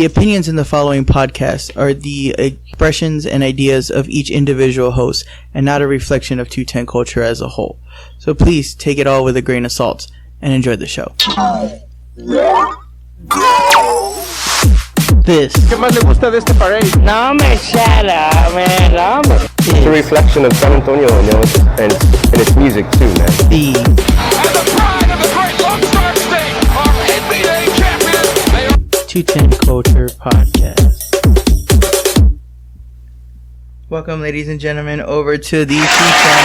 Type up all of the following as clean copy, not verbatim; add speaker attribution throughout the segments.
Speaker 1: The opinions in the following podcast are the expressions and ideas of each individual host and not a reflection of 210 culture as a whole. So please take it all with a grain of salt and enjoy the show. This
Speaker 2: ¿Qué más le gusta de este Paraiso?
Speaker 3: No me shut up, man. No me...
Speaker 4: It's a reflection of San Antonio, you know, and its music too, man.
Speaker 1: the
Speaker 5: And the pride of the great Lone State, our NBA champions.
Speaker 1: 210 Culture Podcast. Welcome, ladies and gentlemen, over to the 210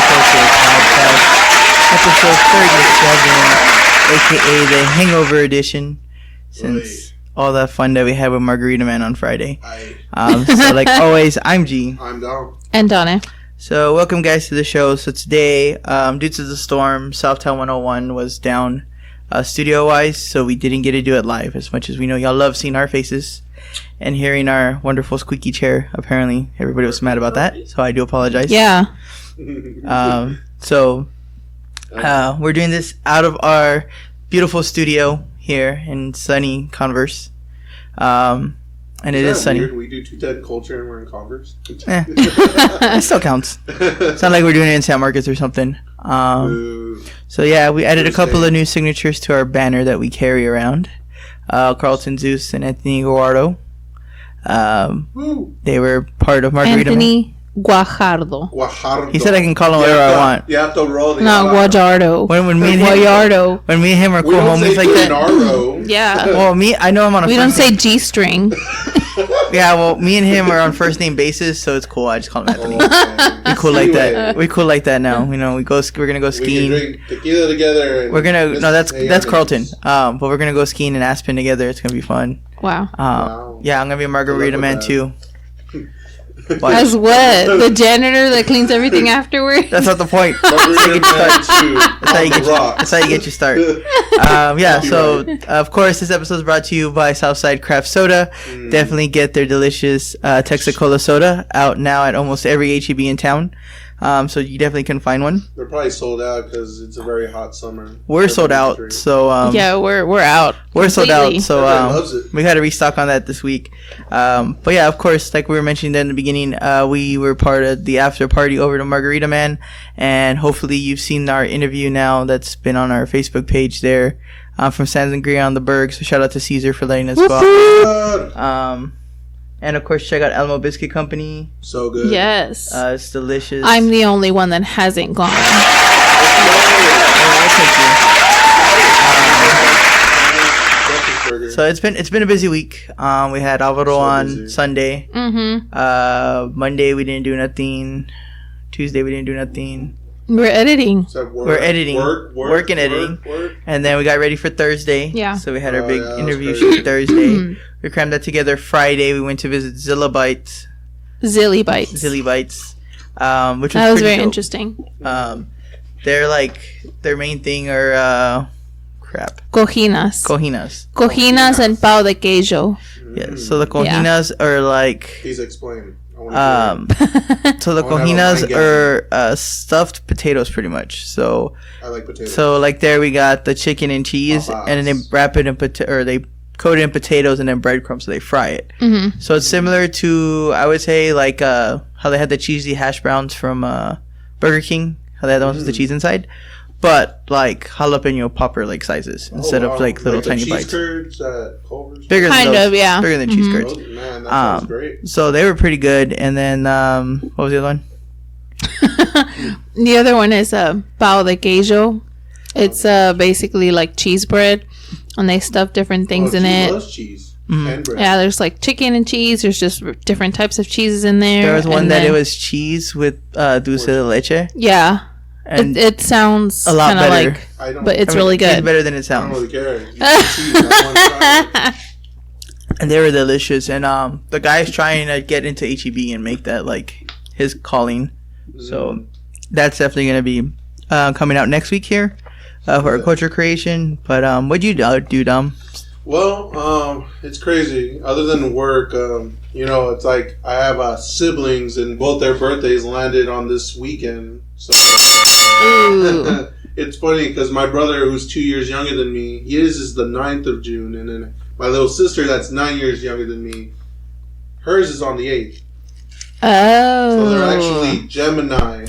Speaker 1: Culture Podcast, episode 37, aka the Hangover Edition, since all that fun that we had with Margarita Man on Friday. So, like always, I'm G.
Speaker 6: I'm Dom.
Speaker 7: And Donna.
Speaker 1: So, welcome, guys, to the show. So, today, due to the storm, Southtown 101 was down studio-wise, so we didn't get to do it live. As much as we know y'all love seeing our faces and hearing our wonderful squeaky chair. Apparently, everybody was mad about that, so I do apologize.
Speaker 7: Yeah.
Speaker 1: We're doing this out of our beautiful studio here in sunny Converse. And it is sunny.
Speaker 6: Weird? We do 210 culture and we're in Converse.
Speaker 1: It still counts. It's not like we're doing it in San Marcos or something. So yeah, we added a couple of new signatures to our banner that we carry around. Carlton Zeus and Anthony Guajardo. They were part of Margarita Man.
Speaker 7: Anthony Guajardo.
Speaker 6: Guajardo.
Speaker 1: He said I can call him whatever I want.
Speaker 6: You have to roll the
Speaker 7: No, Guajardo.
Speaker 1: When me and him,
Speaker 7: Guajardo.
Speaker 1: when me and him are
Speaker 6: We
Speaker 1: cool
Speaker 6: don't
Speaker 1: homies
Speaker 6: say
Speaker 1: like that.
Speaker 6: Gennaro.
Speaker 7: Yeah.
Speaker 1: Well, I know I'm on a
Speaker 7: We
Speaker 1: first
Speaker 7: don't say
Speaker 1: name.
Speaker 7: G-string.
Speaker 1: Yeah, well, me and him are on first name basis, so it's cool. I just call him Anthony.
Speaker 6: Okay.
Speaker 1: We cool like
Speaker 6: Anyway,
Speaker 1: that. We cool like that now. You know, we're gonna go
Speaker 6: We can
Speaker 1: skiing.
Speaker 6: drink tequila together. And
Speaker 1: That's Carlton. But we're gonna go skiing in Aspen together. It's gonna be fun.
Speaker 7: Wow.
Speaker 6: Wow.
Speaker 1: Yeah, I'm gonna be a Margarita
Speaker 6: Good luck
Speaker 1: Man
Speaker 6: with
Speaker 1: too.
Speaker 7: As what? The janitor that cleans everything afterwards?
Speaker 1: That's not the point.
Speaker 6: Margarita Man too.
Speaker 1: That's how you get your start. Yeah, so of course this episode is brought to you by Southside Craft Soda. Definitely get their delicious Texacola soda out now at almost every HEB in town. So you definitely can find one.
Speaker 6: They're probably sold out because it's a very hot summer.
Speaker 1: We're sold out, so
Speaker 7: Yeah, we're out.
Speaker 1: we're sold
Speaker 7: completely.
Speaker 1: out. So
Speaker 6: Everybody loves it.
Speaker 1: we had to restock on that this week. But yeah, of course, like we were mentioning in the beginning, we were part of the after party over to Margarita Man, and hopefully you've seen our interview now that's been on our Facebook page there from Sangria on the Berg. So shout out to Caesar for letting us go.
Speaker 6: God,
Speaker 1: And of course, check out Elmo Biscuit Company.
Speaker 6: so good.
Speaker 7: Yes.
Speaker 1: It's delicious.
Speaker 7: I'm the only one that hasn't gone.
Speaker 6: Breakfast burger.
Speaker 1: So it's been a busy week. We had Alvaro
Speaker 6: So
Speaker 1: on
Speaker 6: busy.
Speaker 1: Sunday.
Speaker 7: Mm-hmm.
Speaker 1: Monday we didn't do nothing. Tuesday we didn't do nothing.
Speaker 7: We're editing.
Speaker 6: So work,
Speaker 1: We're editing. Work and editing.
Speaker 6: Work.
Speaker 1: And then we got ready for Thursday.
Speaker 7: Yeah.
Speaker 1: So we had our
Speaker 6: Oh,
Speaker 1: big
Speaker 6: yeah, that was
Speaker 1: interview
Speaker 6: crazy.
Speaker 1: shoot Thursday. We crammed that together Friday. We went to visit Zilla Bites,
Speaker 7: Zilly bites.
Speaker 1: Zilly Bites, which was
Speaker 7: That was
Speaker 1: pretty
Speaker 7: very
Speaker 1: dope.
Speaker 7: interesting.
Speaker 1: They're like their main thing are
Speaker 7: Cojinas.
Speaker 1: cojinas.
Speaker 7: Cojinas and pao de queijo.
Speaker 1: Yeah. So the cojinas are like
Speaker 6: Please explain. I wanna hear
Speaker 1: so the
Speaker 6: I wanna have a
Speaker 1: cojinas
Speaker 6: mind
Speaker 1: are stuffed potatoes pretty much. So
Speaker 6: it. I like potatoes.
Speaker 1: so like there we got the chicken and cheese,
Speaker 6: Papas.
Speaker 1: and then they wrap it in they coat it in potatoes and then breadcrumbs, so they fry it.
Speaker 7: Mm-hmm.
Speaker 1: So it's similar to, I would say, like how they had the cheesy hash browns from Burger King, how they had the ones with the cheese inside, but like jalapeno popper like sizes instead
Speaker 6: Oh, wow.
Speaker 1: of like little
Speaker 6: the
Speaker 1: tiny
Speaker 6: cheese
Speaker 1: bites.
Speaker 6: curds at Culver's?
Speaker 1: Bigger
Speaker 7: Kind
Speaker 1: than those.
Speaker 7: of, yeah.
Speaker 1: Bigger than cheese
Speaker 7: Mhm.
Speaker 1: curds.
Speaker 6: Oh, man, that sounds great.
Speaker 1: So they were pretty good. And then what was the other one?
Speaker 7: The other one is pao de queijo. It's basically like cheese bread, and they stuff different things in
Speaker 6: She
Speaker 7: it.
Speaker 6: loves cheese
Speaker 1: Mm-hmm.
Speaker 6: and bread.
Speaker 7: Yeah, there's like chicken and cheese. There's just different types of cheeses in there.
Speaker 1: There was one
Speaker 7: and
Speaker 1: that it
Speaker 7: then-
Speaker 1: was cheese with dulce de leche.
Speaker 7: Yeah,
Speaker 1: And
Speaker 7: it sounds
Speaker 1: a lot
Speaker 7: kind of
Speaker 1: better.
Speaker 7: like,
Speaker 6: I don't,
Speaker 7: but it's
Speaker 1: I mean,
Speaker 7: really
Speaker 1: It's
Speaker 7: good.
Speaker 1: better than it
Speaker 6: I don't
Speaker 1: sounds.
Speaker 6: really care. You eat cheese, I want to try it.
Speaker 1: And they were delicious. And the guy's trying to get into HEB and make that like his calling. So that's definitely going to be coming out next week here for our culture creation. But what'd you do, Dom?
Speaker 6: Well, it's crazy. Other than work, you know, it's like I have siblings and both their birthdays landed on this weekend. So
Speaker 7: Ooh.
Speaker 6: it's funny because my brother, who's 2 years younger than me, his is the 9th of June, and then my little sister that's 9 years younger than me, hers is on the 8th.
Speaker 7: Oh.
Speaker 6: So they're actually Gemini. We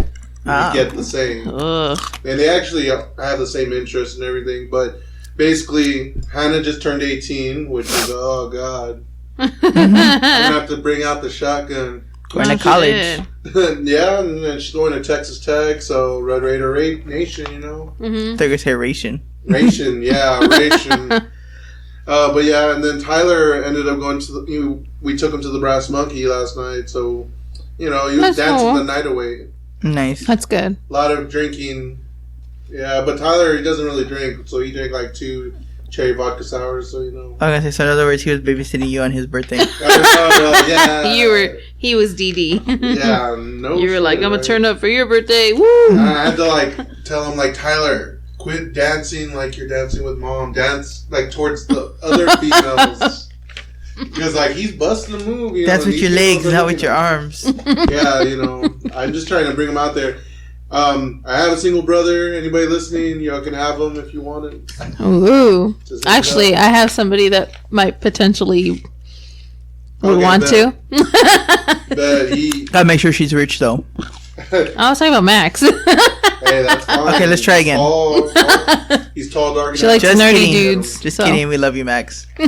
Speaker 1: Ah.
Speaker 6: get the same.
Speaker 7: Ugh.
Speaker 6: And they actually have the same interests and everything. But basically, Hannah just turned 18, which is, oh, God. I'm going to have to bring out the shotgun.
Speaker 1: Going to college.
Speaker 6: Yeah, and then she's going to Texas Tech, so Red Raider Nation, you know.
Speaker 7: Mm-hmm.
Speaker 1: They're going to say ration.
Speaker 6: Ration, yeah, ration. But yeah, and then Tyler ended up going to we took him to the Brass Monkey last night, so, you know, he was
Speaker 7: That's
Speaker 6: dancing
Speaker 7: cool.
Speaker 6: the night away.
Speaker 1: Nice.
Speaker 7: That's good.
Speaker 6: A lot of drinking. Yeah, but Tyler, he doesn't really drink, so he drank like 2 cherry vodka sours, so, you know.
Speaker 1: I was going to say, so in other words, he was babysitting you on his birthday.
Speaker 6: Yeah.
Speaker 7: He was DD.
Speaker 6: Yeah, no.
Speaker 7: You were like,
Speaker 6: shit,
Speaker 7: I'm gonna
Speaker 6: right?
Speaker 7: turn up for your birthday. Woo!
Speaker 6: I had to like tell him like, Tyler, quit dancing like you're dancing with mom. Dance like towards the other females. Because like he's busting the move. You
Speaker 1: That's
Speaker 6: know,
Speaker 1: with your
Speaker 6: these
Speaker 1: legs,
Speaker 6: girls are
Speaker 1: not with
Speaker 6: looking-
Speaker 1: your arms.
Speaker 6: Yeah, you know, I'm just trying to bring him out there. I have a single brother. Anybody listening, y'all can have him if you want it.
Speaker 7: Ooh.
Speaker 6: Just hit it
Speaker 7: Actually,
Speaker 6: up.
Speaker 7: I have somebody that might potentially would
Speaker 6: Okay,
Speaker 7: want
Speaker 6: bet.
Speaker 7: to.
Speaker 6: But he,
Speaker 1: Gotta make sure she's rich, though.
Speaker 7: I was talking about Max.
Speaker 6: hey, that's fine.
Speaker 1: Okay, let's try again.
Speaker 6: He's tall, dark, and
Speaker 7: She likes
Speaker 1: Just
Speaker 7: nerdy
Speaker 1: kidding.
Speaker 7: dudes.
Speaker 1: Just
Speaker 7: so.
Speaker 1: kidding. We love you, Max.
Speaker 6: Hey,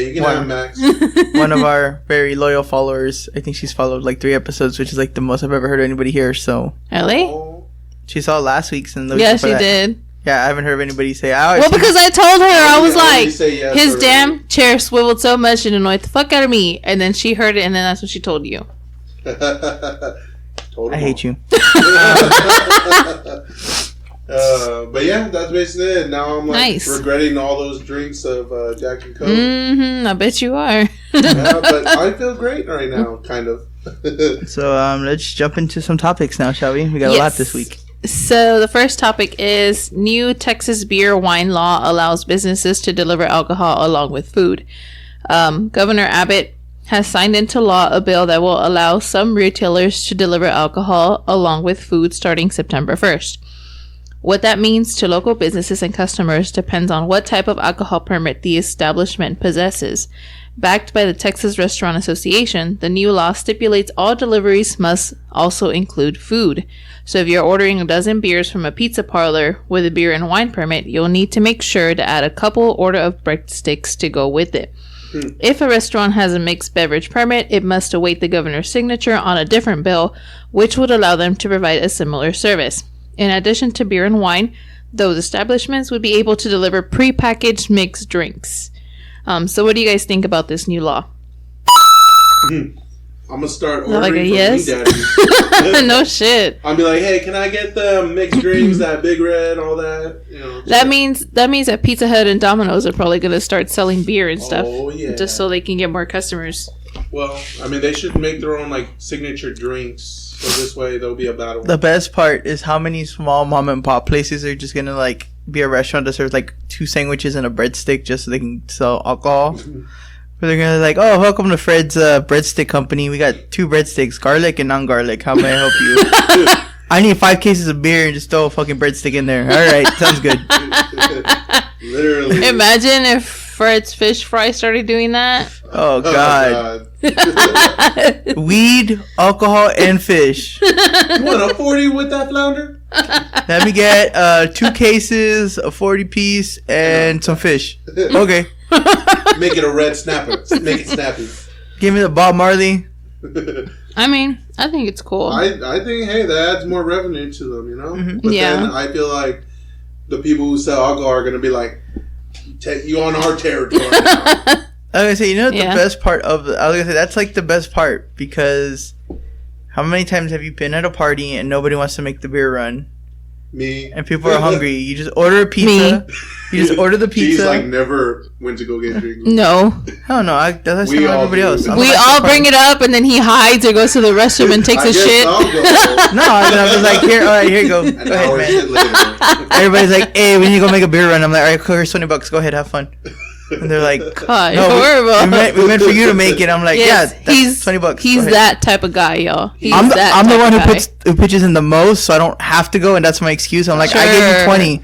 Speaker 6: you can have him, Max.
Speaker 1: One of our very loyal followers. I think she's followed like 3 episodes, which is like the most I've ever heard anybody here. So
Speaker 7: Really?
Speaker 6: Oh,
Speaker 1: she saw last week's and
Speaker 7: Yeah, she did.
Speaker 1: Yeah, I haven't heard of anybody say. I
Speaker 7: Well, because I told her, I was
Speaker 6: Yeah,
Speaker 7: like,
Speaker 6: you say yes
Speaker 7: his
Speaker 6: already.
Speaker 7: damn chair swiveled so much it annoyed the fuck out of me. And then she heard it, and then that's what she told you.
Speaker 6: Told
Speaker 1: I
Speaker 6: him
Speaker 1: hate you.
Speaker 6: But yeah, that's basically it. Now I'm like
Speaker 7: Nice.
Speaker 6: regretting all those drinks of Jack and Coke.
Speaker 7: Mm-hmm. I bet you are.
Speaker 6: Yeah, but I feel great right now, kind of.
Speaker 1: So let's jump into some topics now, shall we? We got a lot
Speaker 7: Yes.
Speaker 1: this week.
Speaker 7: So the first topic is new Texas beer wine law allows businesses to deliver alcohol along with food. Governor Abbott has signed into law a bill that will allow some retailers to deliver alcohol along with food starting September 1st. What that means to local businesses and customers depends on what type of alcohol permit the establishment possesses. Backed by the Texas Restaurant Association, the new law stipulates all deliveries must also include food. So if you're ordering a dozen beers from a pizza parlor with a beer and wine permit, you'll need to make sure to add a couple order of breadsticks to go with it. If a restaurant has a mixed beverage permit, it must await the governor's signature on a different bill, which would allow them to provide a similar service. In addition to beer and wine, those establishments would be able to deliver prepackaged mixed drinks. So what do you guys think about this new law?
Speaker 6: I'm gonna start
Speaker 7: that like
Speaker 6: ordering
Speaker 7: a
Speaker 6: from
Speaker 7: yes?
Speaker 6: Daddy's.
Speaker 7: No shit.
Speaker 6: I'll be like, hey, can I get the mixed drinks, that Big Red, all that? You know,
Speaker 7: That means that Pizza Hut and Domino's are probably going to start selling beer and stuff.
Speaker 6: Oh, yeah.
Speaker 7: Just so they can get more customers.
Speaker 6: Well, I mean, they should make their own like signature drinks, so this way there'll be a battle.
Speaker 1: The best part is how many small mom and pop places are just gonna like be a restaurant that serves like 2 sandwiches and a breadstick just so they can sell alcohol. But they're gonna like, oh, welcome to Fred's breadstick company. We got 2 breadsticks, garlic and non-garlic. How may I help you? I need 5 cases of beer and just throw a fucking breadstick in there. All right, sounds good.
Speaker 6: Literally.
Speaker 7: Imagine if Fred's Fish Fry started doing that.
Speaker 1: Oh
Speaker 6: Oh,
Speaker 1: god,
Speaker 6: God.
Speaker 1: weed, alcohol, and fish.
Speaker 6: You want a 40 with that flounder?
Speaker 1: Let me get 2 cases, a 40 piece, and some fish. Okay,
Speaker 6: Make it a red snapper. Make it snappy.
Speaker 1: give me the Bob Marley.
Speaker 7: I mean, I think it's cool.
Speaker 6: I think, hey, that adds more revenue to them, you know?
Speaker 1: Mhm.
Speaker 6: But
Speaker 7: Yeah.
Speaker 6: then I feel like the people who sell alcohol are going to be like, take you on our territory now.
Speaker 1: I was gonna say, you know what
Speaker 7: Yeah.
Speaker 1: the best part of I was gonna say that's like the best part because how many times have you been at a party and nobody wants to make the beer run
Speaker 6: Me.
Speaker 1: and people are hungry? You just order a pizza. You just order the
Speaker 6: She's
Speaker 1: pizza.
Speaker 6: like never went to go get drinks.
Speaker 7: No.
Speaker 1: Hell no, that's
Speaker 6: We
Speaker 1: not
Speaker 6: all
Speaker 1: everybody
Speaker 6: do.
Speaker 1: else. I'm
Speaker 7: We
Speaker 1: like,
Speaker 7: all bring it up and then he hides or goes to the restroom and takes
Speaker 6: I
Speaker 7: a
Speaker 6: guess
Speaker 7: shit.
Speaker 6: I'll go.
Speaker 1: No, I was like, here, all right, here you go.
Speaker 6: An
Speaker 1: Go ahead,
Speaker 6: hour
Speaker 1: man.
Speaker 6: shit later.
Speaker 1: Everybody's like, hey, we need to go make a beer run. I'm like, all right, cool, here's $20. Go ahead, have fun. And they're like,
Speaker 7: God,
Speaker 1: no,
Speaker 7: horrible.
Speaker 1: we meant for you to make it. I'm like,
Speaker 7: Yes,
Speaker 1: yeah, that's $20.
Speaker 7: He's
Speaker 1: Go ahead.
Speaker 7: that type of guy, y'all. He's
Speaker 1: I'm the
Speaker 7: that
Speaker 1: one
Speaker 7: type of guy.
Speaker 1: who pitches in the most, so I don't have to go, and that's my excuse. I'm like, I gave
Speaker 7: Sure.
Speaker 1: you 20.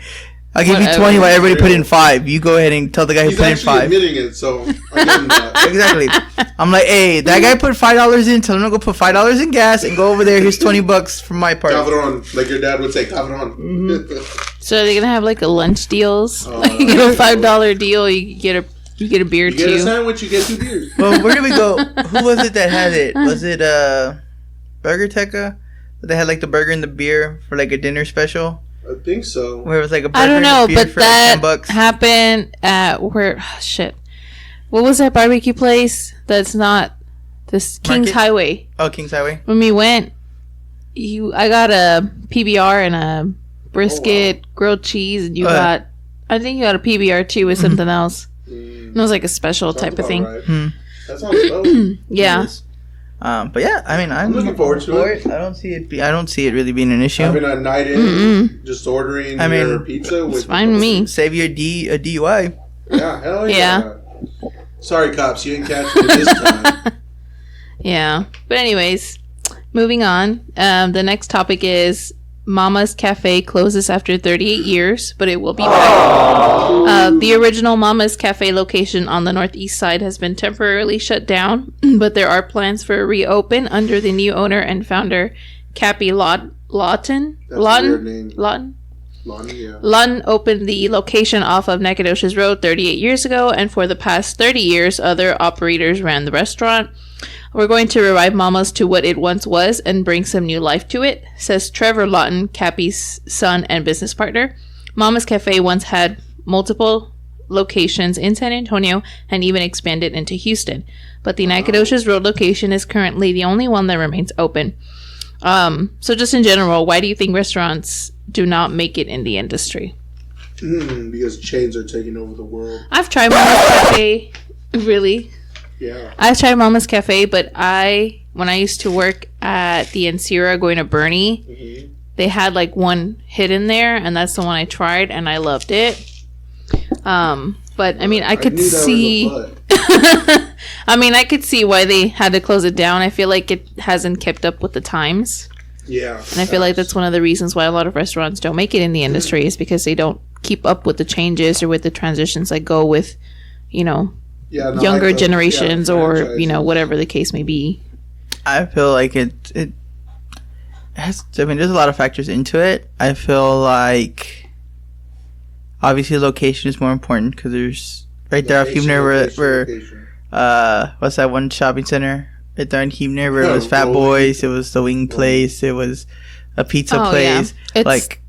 Speaker 1: I'll give you
Speaker 7: Whatever.
Speaker 1: 20 while everybody put in 5. You go ahead and tell the guy who
Speaker 6: He's
Speaker 1: put in
Speaker 6: actually
Speaker 1: 5.
Speaker 6: admitting it, so I give him that.
Speaker 1: Exactly. I'm like, hey, that guy put $5 in. Tell him to go put $5 in gas and go over there. Here's $20 from my part.
Speaker 6: Cabron, like your dad would say, Cabron.
Speaker 7: So are they gonna have like a lunch deals?
Speaker 6: Oh,
Speaker 7: Like you get a $5 deal, you get a beer
Speaker 6: You get a
Speaker 7: too.
Speaker 6: sandwich, you get 2 beers.
Speaker 1: Well, where did we go? Who was it that had it? Was it Burger Teca? They had like the burger and the beer for like a dinner special,
Speaker 6: I think so.
Speaker 1: where it was like a burger
Speaker 7: I don't
Speaker 1: and
Speaker 7: know,
Speaker 1: a beer
Speaker 7: but
Speaker 1: for like
Speaker 7: that
Speaker 1: $10.
Speaker 7: happened at where? Shit, what was that barbecue place? That's not this King's
Speaker 1: Market?
Speaker 7: Highway.
Speaker 1: Oh, King's Highway.
Speaker 7: When we went, I got a PBR and a brisket, grilled cheese, and you got. I think you got a PBR too with something else. And it was like a special type of thing.
Speaker 6: Right. That sounds dope.
Speaker 7: Yeah.
Speaker 1: But yeah, I mean, I'm
Speaker 6: looking forward to it.
Speaker 1: I don't see it. I don't see it really being an issue.
Speaker 6: Having a night in, just ordering your pizza with.
Speaker 7: It's fine with me.
Speaker 1: Save your a DUI.
Speaker 6: Yeah, hell yeah.
Speaker 7: Yeah.
Speaker 6: Sorry, cops, you didn't catch me this time.
Speaker 7: Yeah. But anyways, moving on. The next topic is Mama's Cafe closes after 38 years, but it will be back. The original Mama's Cafe location on the northeast side has been temporarily shut down, but there are plans for a reopen under the new owner and founder, Cappy Lawton.
Speaker 6: That's a weird name.
Speaker 7: Lawton?
Speaker 6: Lonnie, yeah.
Speaker 7: Lawton opened the location off of Nacogdoches Road 38 years ago, and for the past 30 years, other operators ran the restaurant. We're going to revive Mama's to what it once was and bring some new life to it, says Trevor Lawton, Cappy's son and business partner. Mama's Cafe once had multiple locations in San Antonio and even expanded into Houston, but the Nacogdoches Road location is currently the only one that remains open. So just in general, why do you think restaurants do not make it in the industry?
Speaker 6: Because chains are taking over the world.
Speaker 7: I've tried Mama's Cafe. Really?
Speaker 6: Yeah.
Speaker 7: I've tried Mama's Cafe, but when I used to work at the Encira going to Bernie, they had like one hidden there, and that's the one I tried, and I loved it. But I mean, I could see. I mean, I could see why they had to close it down. I feel like it hasn't kept up with the times.
Speaker 6: Yeah.
Speaker 7: And I feel like that's one of the reasons why a lot of restaurants don't make it in the industry is because they don't keep up with the changes or with the transitions that go with, younger generations or, whatever the case may be.
Speaker 1: I feel like it has, I mean, there's a lot of factors into it. I feel like obviously location is more important because there's right there off Huebner where what's that one shopping center right there in Huebner where it was Fat Boys, it was the wing place, it was a pizza place.
Speaker 7: It's,
Speaker 1: like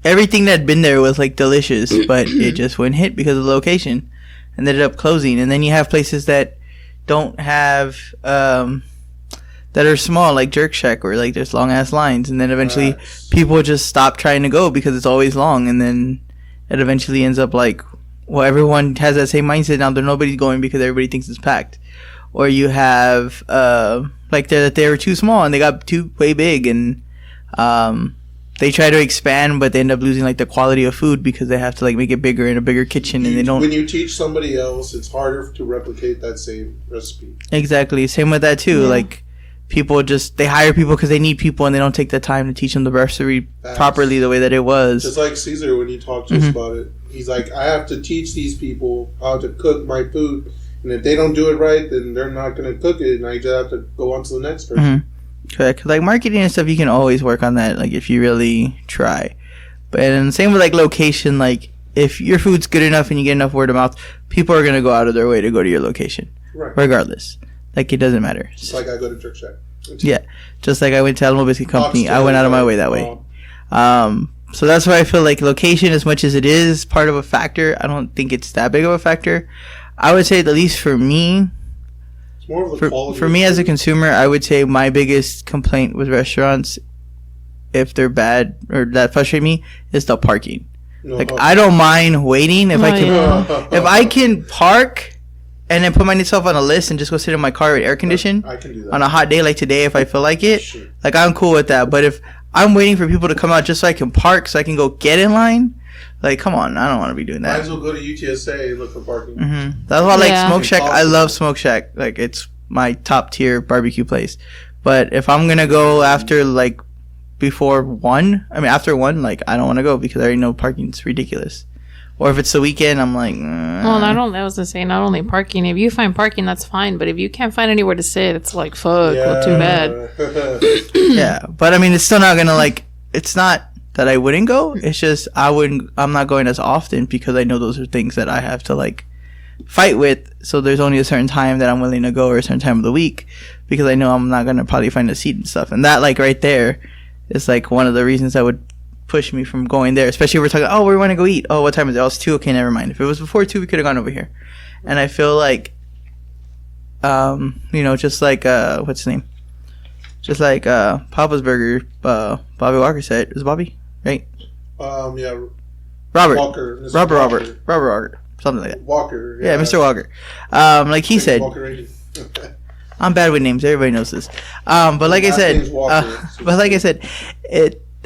Speaker 1: everything that had been there was like delicious, but it just wouldn't hit because of the location and ended up closing. And then you have places that don't have that are small, like Jerk Shack, where like there's long ass lines, and then eventually people just stop trying to go because it's always long, and then it eventually ends up like, well, everyone has that same mindset now. Nobody's going because everybody thinks it's packed. Or you have like they were too small and they got too way big, and they try to expand, but they end up losing like the quality of food because they have to like make it bigger in a bigger kitchen, and they don't.
Speaker 6: When you teach somebody else, it's harder to replicate that same recipe.
Speaker 1: Exactly, same with that too. Yeah. Like people they hire people because they need people, and they don't take the time to teach them the recipe properly the way that it was.
Speaker 6: Just like Caesar when he talked to us about it, he's like, I have to teach these people how to cook my food. And if they don't do it right, then they're not going to cook it, and I just have to go on to the next person.
Speaker 1: Correct. Like marketing and stuff, you can always work on that, like if you really try. But and same with like location, like if your food's good enough and you get enough word of mouth, people are going to go out of their way to go to your location, regardless. Like it doesn't matter.
Speaker 6: Just like I go to Jerk Shack.
Speaker 1: Yeah, just like I went to Alamo Biscuit Company, I went out of my way that way. So that's why I feel like location, as much as it is part of a factor, I don't think it's that big of a factor. I would say, at least for me,
Speaker 6: it's more of the quality.
Speaker 1: For me as a consumer, I would say my biggest complaint with restaurants, if they're bad or that frustrate me, is the parking. Like I don't mind waiting if I can park and then put myself on a list and just go sit in my car with air condition.
Speaker 6: I can do that
Speaker 1: on a hot day like today if I feel like it. Sure. Like I'm cool with that. But if I'm waiting for people to come out just so I can park, so I can go get in line. Like, come on, I don't want to be doing that.
Speaker 6: Might as well go to UTSA and look for parking.
Speaker 1: That's why I like Smoke Shack. I love Smoke Shack. Like, it's my top tier barbecue place. But if I'm going to go after, like, before 1, I mean after 1, like I don't want to go because I already know parking's ridiculous. Or if it's the weekend, I'm like,
Speaker 7: well, I was gonna say not only parking. If you find parking, that's fine. But if you can't find anywhere to sit, it's like fuck. Well, too bad.
Speaker 1: Yeah, but I mean, it's still not gonna like. It's not that I wouldn't go. It's just I'm not going as often because I know those are things that I have to like fight with. So there's only a certain time that I'm willing to go, or a certain time of the week, because I know I'm not gonna probably find a seat and stuff. And that like right there is like one of the reasons that would push me from going there, especially if we're talking, oh, we want to go eat. Oh, what time is it? Oh, it's 2. Okay, never mind. If it was before 2, we could have gone over here. And I feel like, just like, what's his name? Just like Papa's Burger, Bobby Walker said. It was Bobby, right?
Speaker 6: Yeah.
Speaker 1: Robert.
Speaker 6: Walker.
Speaker 1: Robert Walker. Something like that.
Speaker 6: Walker.
Speaker 1: Yeah, Mr. Walker. Like he said.
Speaker 6: Walker.
Speaker 1: I'm bad with names. Everybody knows this. But like I said,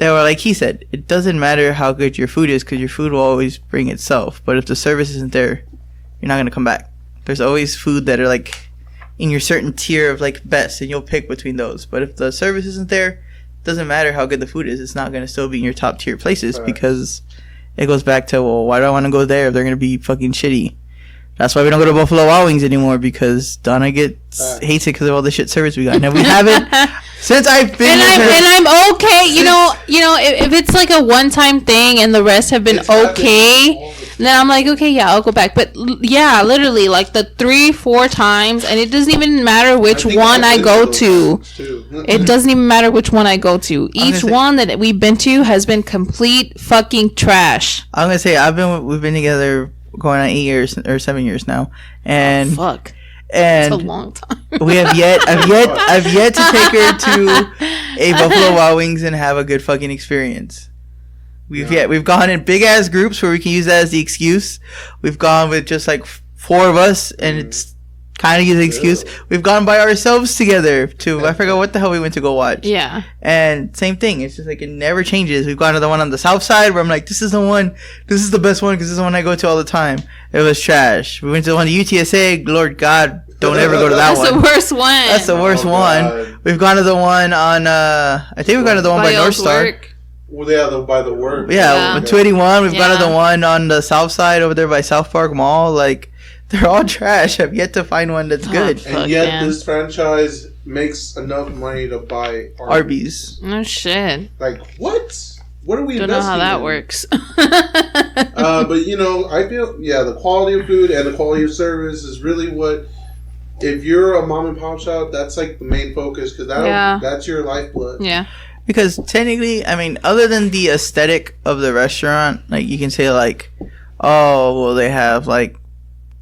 Speaker 1: they were like he said, it doesn't matter how good your food is because your food will always bring itself. But if the service isn't there, you're not gonna come back. There's always food that are like in your certain tier of like best, and you'll pick between those. But if the service isn't there, it doesn't matter how good the food is. It's not gonna still be in your top tier places because it goes back to, well, why do I want to go there if they're gonna be fucking shitty? That's why we don't go to Buffalo Wild Wings anymore, because Donna hates it because of all the shit service we got. And we haven't since I've been.
Speaker 7: And I'm okay. You know, if it's like a one-time thing and the rest have been okay, then I'm like, okay, yeah, I'll go back. But yeah, literally, like the 3-4 times, and it doesn't even matter which one I go to. It doesn't even matter which one I go to. Each one that we've been to has been complete fucking trash.
Speaker 1: I'm gonna say we've been together going on 8 years or 7 years now, and
Speaker 7: fuck,
Speaker 1: and
Speaker 7: it's a long time.
Speaker 1: I've yet to take her to a Buffalo Wild Wings and have a good fucking experience. We've gone in big ass groups where we can use that as the excuse. We've gone with just like 4 of us, and it's kind of use the excuse. We've gone by ourselves together to, I forgot what the hell we went to go watch.
Speaker 7: Yeah.
Speaker 1: And same thing. It's just like it never changes. We've gone to the one on the south side where I'm like, this is the one. This is the best one because this is the one I go to all the time. It was trash. We went to the one at UTSA. Lord God, don't ever go to that one.
Speaker 7: That's the worst one.
Speaker 1: That's the worst one.
Speaker 6: God. We've
Speaker 1: gone to the one on, I think we've gone to the one by North Star.
Speaker 6: Well, yeah, by the work.
Speaker 1: Yeah, 281. We've gone to the one on the south side over there by South Park Mall. Like, they're all trash. I've yet to find one that's good.
Speaker 6: And yet this franchise makes enough money to buy
Speaker 1: Arby's.
Speaker 7: Oh, shit.
Speaker 6: Like, what? What are we
Speaker 7: Don't know how that works.
Speaker 6: But, you know, I feel, the quality of food and the quality of service is really what, if you're a mom and pop shop, that's like the main focus because that's your lifeblood.
Speaker 7: Yeah.
Speaker 1: Because technically, I mean, other than the aesthetic of the restaurant, like you can say like, oh, well, they have like,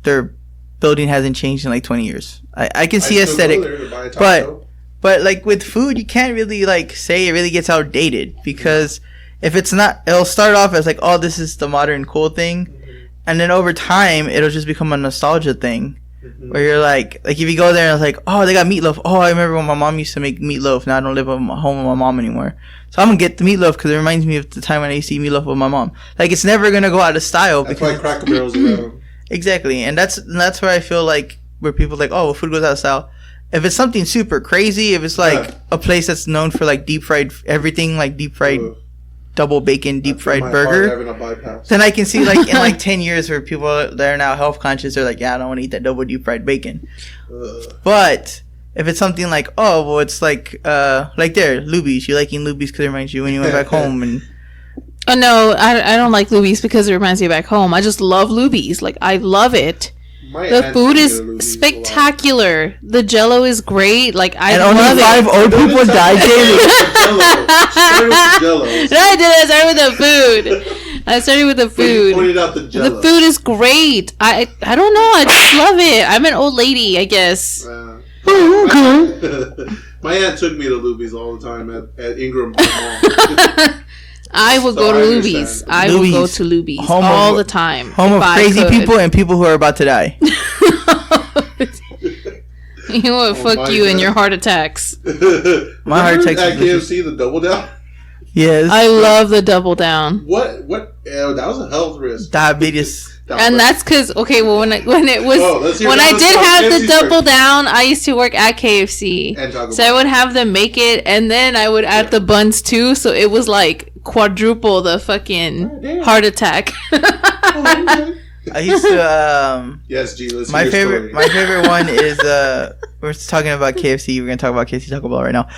Speaker 1: their building hasn't changed in like 20 years. I can see aesthetic, but like with food, you can't really like say it really gets outdated because if it's not, it'll start off as like, oh, this is the modern cool thing, and then over time, it'll just become a nostalgia thing. Where you're like if you go there and it's like, oh, they got meatloaf. Oh, I remember when my mom used to make meatloaf. Now I don't live home with my mom anymore, so I'm gonna get the meatloaf because it reminds me of the time when I used to eat meatloaf with my mom. Like it's never gonna go out of style.
Speaker 6: That's why Cracker Barrel's around.
Speaker 1: Exactly, and that's where I feel like where people are like, oh, well, food goes out of style. If it's something super crazy, if it's like a place that's known for like deep fried everything, like deep fried double bacon deep fried burger, then I can see like in like 10 years where people that are now health conscious are like, yeah, I don't want to eat that double deep fried bacon. But if it's something like, oh, well, it's like there, Luby's. You like eating Luby's because it reminds you when you went back home and.
Speaker 7: Oh no, I don't like Luby's because it reminds me back home. I just love Luby's. Like I love it. The food is spectacular. The Jello is great. Like I love it.
Speaker 1: And only 5 old people die daily.
Speaker 7: No, I did. I started with the food.
Speaker 6: Pointed out the Jello.
Speaker 7: The food is great. I don't know. I just love it. I'm an old lady, I guess.
Speaker 6: My aunt took me to Luby's all the time at Ingram Mall.
Speaker 7: I will go to Luby's. I will go to Luby's all the time.
Speaker 1: Home of crazy people and people who are about to die.
Speaker 7: You know what? Fuck you and your heart attacks.
Speaker 6: My heart attacks. At KFC, the double down.
Speaker 1: Yes.
Speaker 7: I love the double down.
Speaker 6: What? That was a health risk.
Speaker 1: Diabetes.
Speaker 7: And that's because when I did
Speaker 6: about
Speaker 7: have the
Speaker 6: KFC
Speaker 7: double
Speaker 6: first.
Speaker 7: down, I used to work at KFC,
Speaker 6: And Taco
Speaker 7: so I would have them make it, and then I would add the buns too. So it was like quadruple the fucking heart attack.
Speaker 1: I used to.
Speaker 6: Yes, G. Let's
Speaker 1: My
Speaker 6: hear your
Speaker 1: favorite.
Speaker 6: story.
Speaker 1: My favorite one is. We're talking about KFC. We're gonna talk about KFC Taco Bell right now.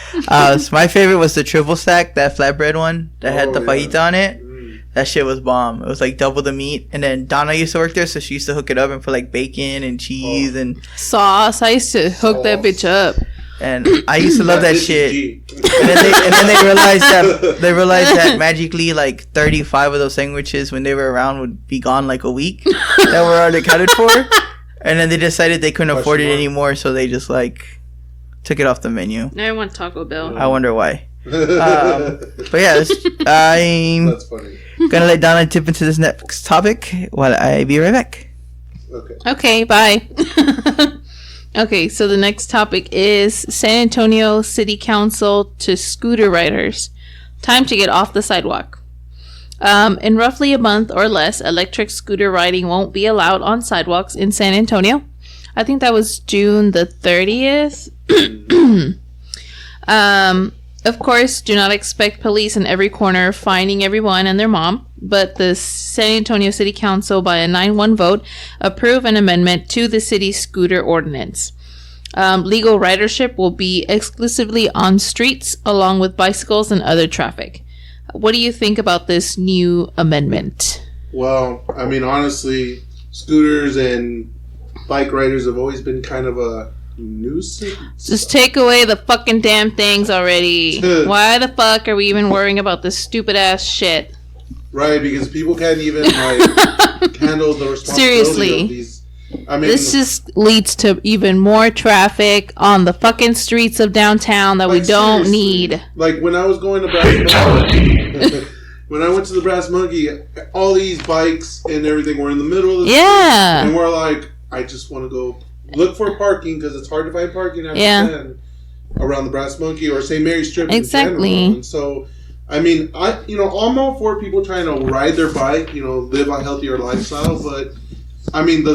Speaker 1: So my favorite was the triple stack, that flatbread one that had the fajita on it. That shit was bomb. It was like double the meat. And then Donna used to work there, so she used to hook it up and put like bacon and cheese and
Speaker 7: Sauce. I used to hook that bitch up.
Speaker 1: And I used to love that
Speaker 6: This is
Speaker 1: shit.
Speaker 6: G.
Speaker 1: And then they realized that magically like 35 of those sandwiches when they were around would be gone like a week that were already accounted for. And then they decided they couldn't afford it anymore, so they just like took it off the menu.
Speaker 7: I want Taco Bell.
Speaker 1: I wonder why. But yeah, I'm
Speaker 6: That's funny.
Speaker 1: gonna let Donna tip into this next topic while I be right back.
Speaker 7: Okay, bye. Okay, so the next topic is San Antonio City Council to scooter riders. Time to get off the sidewalk. In roughly a month or less, electric scooter riding won't be allowed on sidewalks in San Antonio. I think that was June the 30th. Of course, do not expect police in every corner finding everyone and their mom, but the San Antonio City Council, by a 9-1 vote, approved an amendment to the city's scooter ordinance. Legal ridership will be exclusively on streets, along with bicycles and other traffic. What do you think about this new amendment?
Speaker 6: Well, I mean, honestly, scooters and bike riders have always been kind of a nuisance.
Speaker 7: Just take away the fucking damn things already. Why the fuck are we even worrying about this stupid ass shit?
Speaker 6: Right, because people can't even like handle the responsibility
Speaker 7: Seriously.
Speaker 6: of these. I mean,
Speaker 7: This just leads to even more traffic on the fucking streets of downtown that we
Speaker 6: like,
Speaker 7: don't
Speaker 6: seriously.
Speaker 7: need.
Speaker 6: Like when I was going to Brass Monkey, when I went to the Brass Monkey, all these bikes and everything were in the middle of the street,
Speaker 7: Yeah.
Speaker 6: and we're like, I just want to go look for parking because it's hard to find parking after 10 around the Brass Monkey or St. Mary's Strip.
Speaker 7: Exactly.
Speaker 6: In general. And so, I mean, I'm all for people trying to ride their bike, live a healthier lifestyle, but I mean, the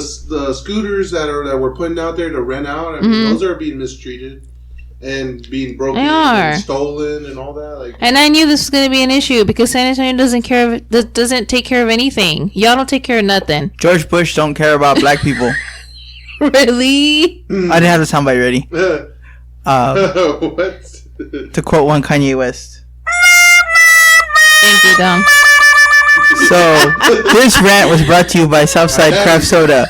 Speaker 6: scooters that we're putting out there to rent out, I mean, those are being mistreated and being broken and stolen and all that. Like,
Speaker 7: and I knew this was going to be an issue because San Antonio doesn't take care of anything. Y'all don't take care of nothing.
Speaker 1: George Bush don't care about black people.
Speaker 7: Really?
Speaker 1: I didn't have the soundbite ready.
Speaker 6: What?
Speaker 1: To quote one Kanye West.
Speaker 7: Thank you, Dom.
Speaker 1: So, this rant was brought to you by Southside Craft Soda.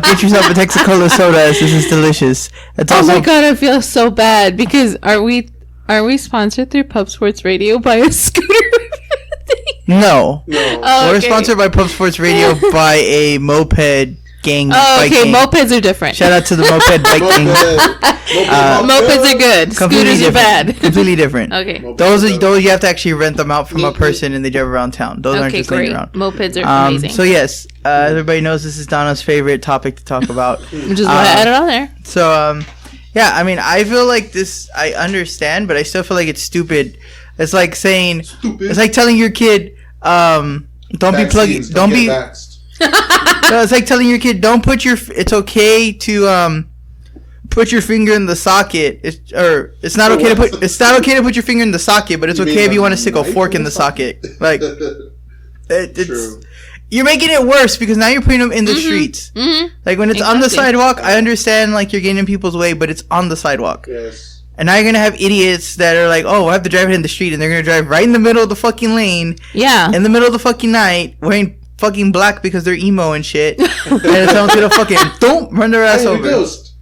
Speaker 1: Get yourself a Texacola soda, as this is delicious. It's
Speaker 7: Oh
Speaker 1: also
Speaker 7: my god, I feel so bad because are we sponsored through Pub Sports Radio by a scooter thing?
Speaker 1: no.
Speaker 7: Oh,
Speaker 1: We're
Speaker 7: okay.
Speaker 1: sponsored by Pub Sports Radio by a moped gang.
Speaker 7: Oh,
Speaker 1: bike
Speaker 7: okay.
Speaker 1: gang.
Speaker 7: Mopeds are different.
Speaker 1: Shout out to the moped bike gang.
Speaker 7: Mopeds are good.
Speaker 1: Completely
Speaker 7: Scooters are
Speaker 1: different.
Speaker 7: bad.
Speaker 1: Completely different.
Speaker 7: Okay.
Speaker 1: Those you have to actually rent them out from a person and they drive around town. Those aren't
Speaker 7: Okay,
Speaker 1: just laying
Speaker 7: great.
Speaker 1: around.
Speaker 7: Mopeds are amazing.
Speaker 1: So yes, everybody knows this is Donna's favorite topic to talk about.
Speaker 7: Which is why I added on there.
Speaker 1: So yeah, I mean, I feel like this. I understand, but I still feel like it's stupid. It's like saying, it's like telling your kid, don't be plugging, don't be. No, it's like telling your kid, don't put your. It's okay to put your finger in the socket. It's not okay to put. It's not okay to put your finger in the socket, but it's okay if you want to stick a fork in the socket. Like, it's.
Speaker 6: True.
Speaker 1: You're making it worse because now you're putting them in the streets.
Speaker 7: Mm-hmm.
Speaker 1: Like when it's on the sidewalk, I understand like you're getting in people's way, but it's on the sidewalk.
Speaker 6: Yes.
Speaker 1: And now you're gonna have idiots that are like, oh, I have to drive it in the street, and they're gonna drive right in the middle of the fucking lane.
Speaker 7: Yeah.
Speaker 1: In the middle of the fucking night, wearing fucking black because they're emo and shit. And someone's gonna fucking don't run their ass over.
Speaker 6: Ghost.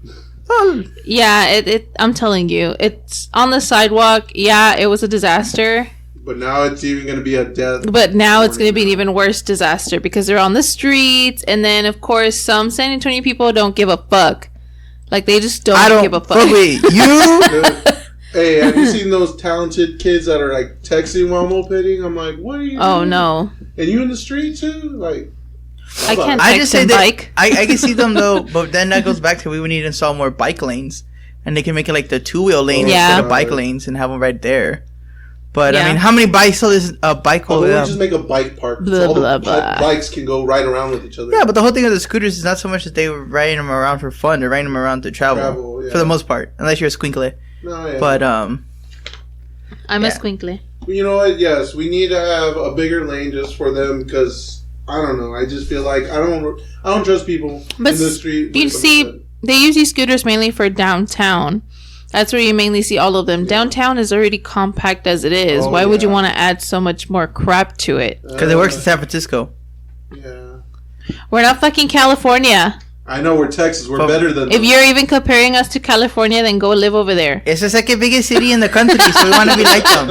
Speaker 7: Yeah, I'm telling you, it's on the sidewalk. Yeah, it was a disaster.
Speaker 6: But now it's even going to be a death.
Speaker 7: But now it's going to be an even worse disaster because they're on the streets. And then, of course, some San Antonio people don't give a fuck. Like, they just don't give a fuck.
Speaker 1: Wait, you?
Speaker 6: Hey, have you seen those talented kids that are, like, texting while mopeding? I'm like, what are you
Speaker 7: Oh,
Speaker 6: doing?
Speaker 7: no.
Speaker 6: And you in the street, too? Like,
Speaker 7: I can't
Speaker 1: I
Speaker 7: text
Speaker 1: just say
Speaker 7: and
Speaker 1: that
Speaker 7: bike.
Speaker 1: I can see them, though, but then that goes back to we would need to install more bike lanes. And they can make it, like, the two-wheel lane
Speaker 7: Yeah.
Speaker 1: instead of bike lanes and have them right there. But I mean, how many bikes is a bike?
Speaker 6: Oh, we just make a bike park.
Speaker 7: Blah,
Speaker 6: so all
Speaker 7: blah,
Speaker 6: the
Speaker 7: blah.
Speaker 6: bikes can go ride around with each other.
Speaker 1: Yeah, but the whole thing of the scooters is not so much that they were riding them around for fun. They're riding them around to travel
Speaker 6: Yeah.
Speaker 1: for the most part, unless you're a squinkle.
Speaker 6: No, yeah.
Speaker 1: But
Speaker 7: I'm a squinkly.
Speaker 6: You know what? Yes, we need to have a bigger lane just for them because I don't know. I just feel like I don't trust people
Speaker 7: But
Speaker 6: in the street.
Speaker 7: you see, they use these scooters mainly for downtown. That's where you mainly see all of them. Yeah. Downtown is already compact as it is. Why would you want to add so much more crap to it?
Speaker 1: Because it works in San Francisco.
Speaker 6: Yeah.
Speaker 7: We're not fucking California.
Speaker 6: I know we're Texas. We're better than.
Speaker 7: If you're even comparing us to California, then go live over there.
Speaker 1: It's the second biggest city in the country, so we want to be like them.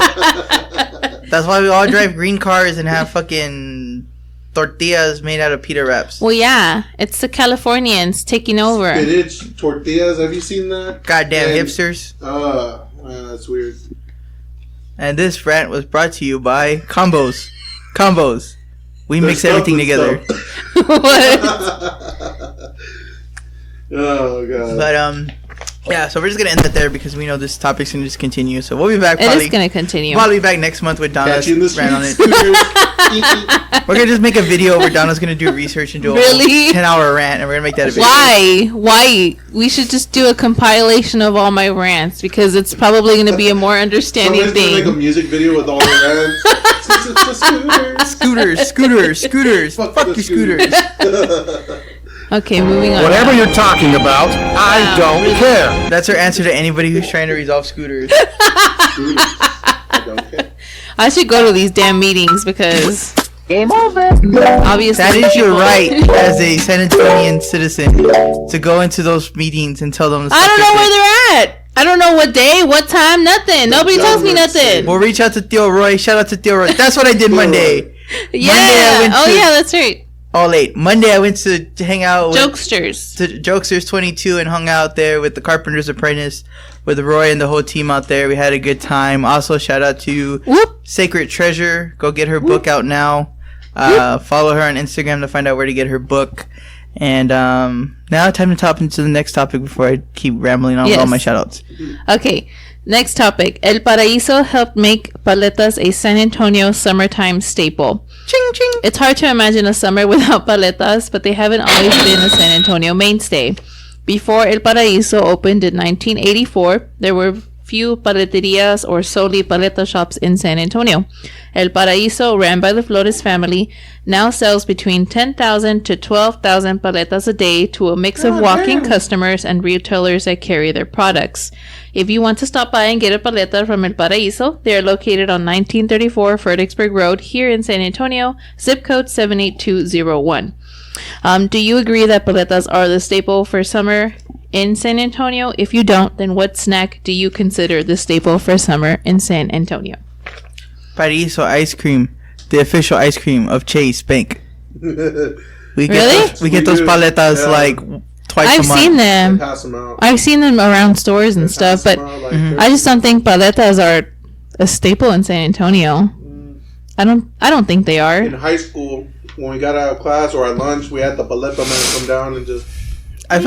Speaker 1: That's why we all drive green cars and have fucking tortillas made out of pita wraps.
Speaker 7: Well, yeah, it's the Californians taking over.
Speaker 6: Spinach tortillas. Have you seen that?
Speaker 1: Goddamn hipsters.
Speaker 6: That's weird.
Speaker 1: And this rant was brought to you by Combos. Combos. We mix everything together.
Speaker 7: What?
Speaker 6: Oh god.
Speaker 1: But yeah, so we're just gonna end it there because we know this topic's gonna just continue. So we'll be back.
Speaker 7: It is gonna continue.
Speaker 1: Probably back next month with Donna's rant on it.
Speaker 6: it.
Speaker 1: We're gonna just make a video where Donna's gonna do research and do a 10-hour rant, and we're gonna make that a video.
Speaker 7: Why? We should just do a compilation of all my rants because it's probably gonna be a more understanding
Speaker 6: Somebody's
Speaker 7: thing.
Speaker 6: gonna make a music video with all the rants.
Speaker 1: Scooters. Fuck you, scooters.
Speaker 7: Okay, moving on.
Speaker 2: Whatever you're talking about, I don't care.
Speaker 1: That's our answer to anybody who's trying to resolve scooters.
Speaker 6: I don't care.
Speaker 7: I should go to these damn meetings because
Speaker 3: Game over.
Speaker 7: obviously
Speaker 1: That is your right as a San Antonian citizen to go into those meetings and tell them to
Speaker 7: I don't know where they're at. I don't know what day, what time, nothing. Nobody tells me nothing.
Speaker 1: We'll reach out to Theo Roy. Shout out to Theo Roy. That's what I did Monday.
Speaker 7: Yeah.
Speaker 1: Monday
Speaker 7: Yeah, that's right.
Speaker 1: All late. Monday I went to hang out with
Speaker 7: Jokesters.
Speaker 1: to Jokesters 22 and hung out there with the Carpenter's Apprentice with Roy and the whole team out there. We had a good time. Also, shout out to Sacred Treasure. Go get her book out now. Follow her on Instagram to find out where to get her book. And now time to top into the next topic before I keep rambling on with all my shout outs.
Speaker 7: Okay. Next topic. El Paraiso helped make paletas a San Antonio summertime staple.
Speaker 1: Ching ching.
Speaker 7: It's hard to imagine a summer without paletas, but they haven't always been a San Antonio mainstay. Before El Paraiso opened in 1984, there were few paleterias or solely paleta shops in San Antonio. El Paraiso, ran by the Flores family, now sells between 10,000 to 12,000 paletas a day to a mix of walk-in customers and retailers that carry their products. If you want to stop by and get a paleta from El Paraiso, they are located on 1934 Fredericksburg Road here in San Antonio, zip code 78201. Do you agree that paletas are the staple for summer in San Antonio? If you don't, then what snack do you consider the staple for summer in San Antonio?
Speaker 1: Paraiso ice cream, the official ice cream of Chase Bank. We get those paletas like twice a month.
Speaker 7: I've seen them.
Speaker 6: Pass them out.
Speaker 7: I've seen them around stores and stuff, but I just don't think paletas are a staple in San Antonio. I don't think they are.
Speaker 6: In high school, when we got out of class or at lunch, we had the paleta man come down and just.
Speaker 1: I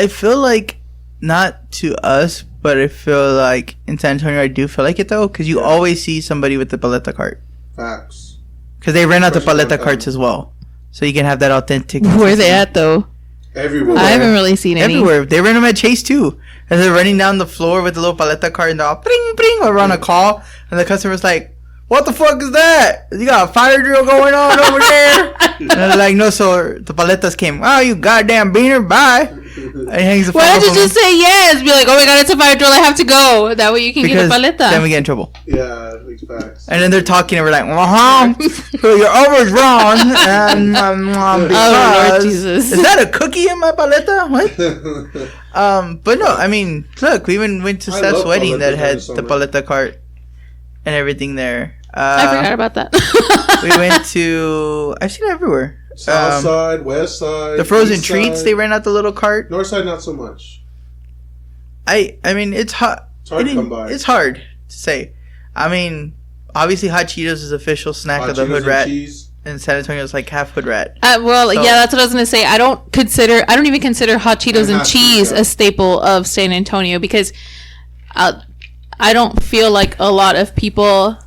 Speaker 1: feel like not to us, but I feel like in San Antonio I do feel like it though, because you always see somebody with the paleta cart.
Speaker 6: Facts.
Speaker 1: Because they rent out the paleta carts as well, so you can have that authentic.
Speaker 7: Where are they at though?
Speaker 6: Everywhere.
Speaker 7: I haven't really seen any.
Speaker 1: Everywhere. They rent them at Chase too, and they're running down the floor with the little paleta cart, and they're all bring bring or on a call, and the customer's like, "What the fuck is that? You got a fire drill going on over there?" And they're like, "No, sir. The paletas came." "Oh, you goddamn beaner. Bye." And he hangs the phone
Speaker 7: Why
Speaker 1: up
Speaker 7: don't you
Speaker 1: on
Speaker 7: just say yes? Be like, "Oh my god, it's a fire drill. I have to go." That way you can get a paleta.
Speaker 1: Then we get in trouble.
Speaker 6: Yeah, big facts.
Speaker 1: And then they're talking, and we're like, so you're overdrawn. And,
Speaker 7: Lord Jesus.
Speaker 1: Is that a cookie in my paleta? What? But no, I mean, look, we even went to Seth's wedding that had the paleta cart and everything there.
Speaker 7: I forgot about that.
Speaker 1: We went to, I've seen it everywhere.
Speaker 6: South side, west side.
Speaker 1: The frozen
Speaker 6: east
Speaker 1: treats,
Speaker 6: side.
Speaker 1: they ran out the little cart.
Speaker 6: North side, not so much.
Speaker 1: I mean, it's hard.
Speaker 6: It's hard to come by.
Speaker 1: It's hard to say. I mean, obviously, Hot Cheetos is official snack
Speaker 6: Hot
Speaker 1: of the
Speaker 6: Cheetos
Speaker 1: Hood
Speaker 6: and
Speaker 1: Rat.
Speaker 6: cheese.
Speaker 1: And San Antonio is like half Hood Rat.
Speaker 7: Well,
Speaker 1: So-
Speaker 7: yeah, that's what I was gonna say. I don't even consider hot Cheetos and
Speaker 6: Hot
Speaker 7: cheese
Speaker 6: Cheetos, yeah.
Speaker 7: a staple of San Antonio because, I don't feel like a lot of people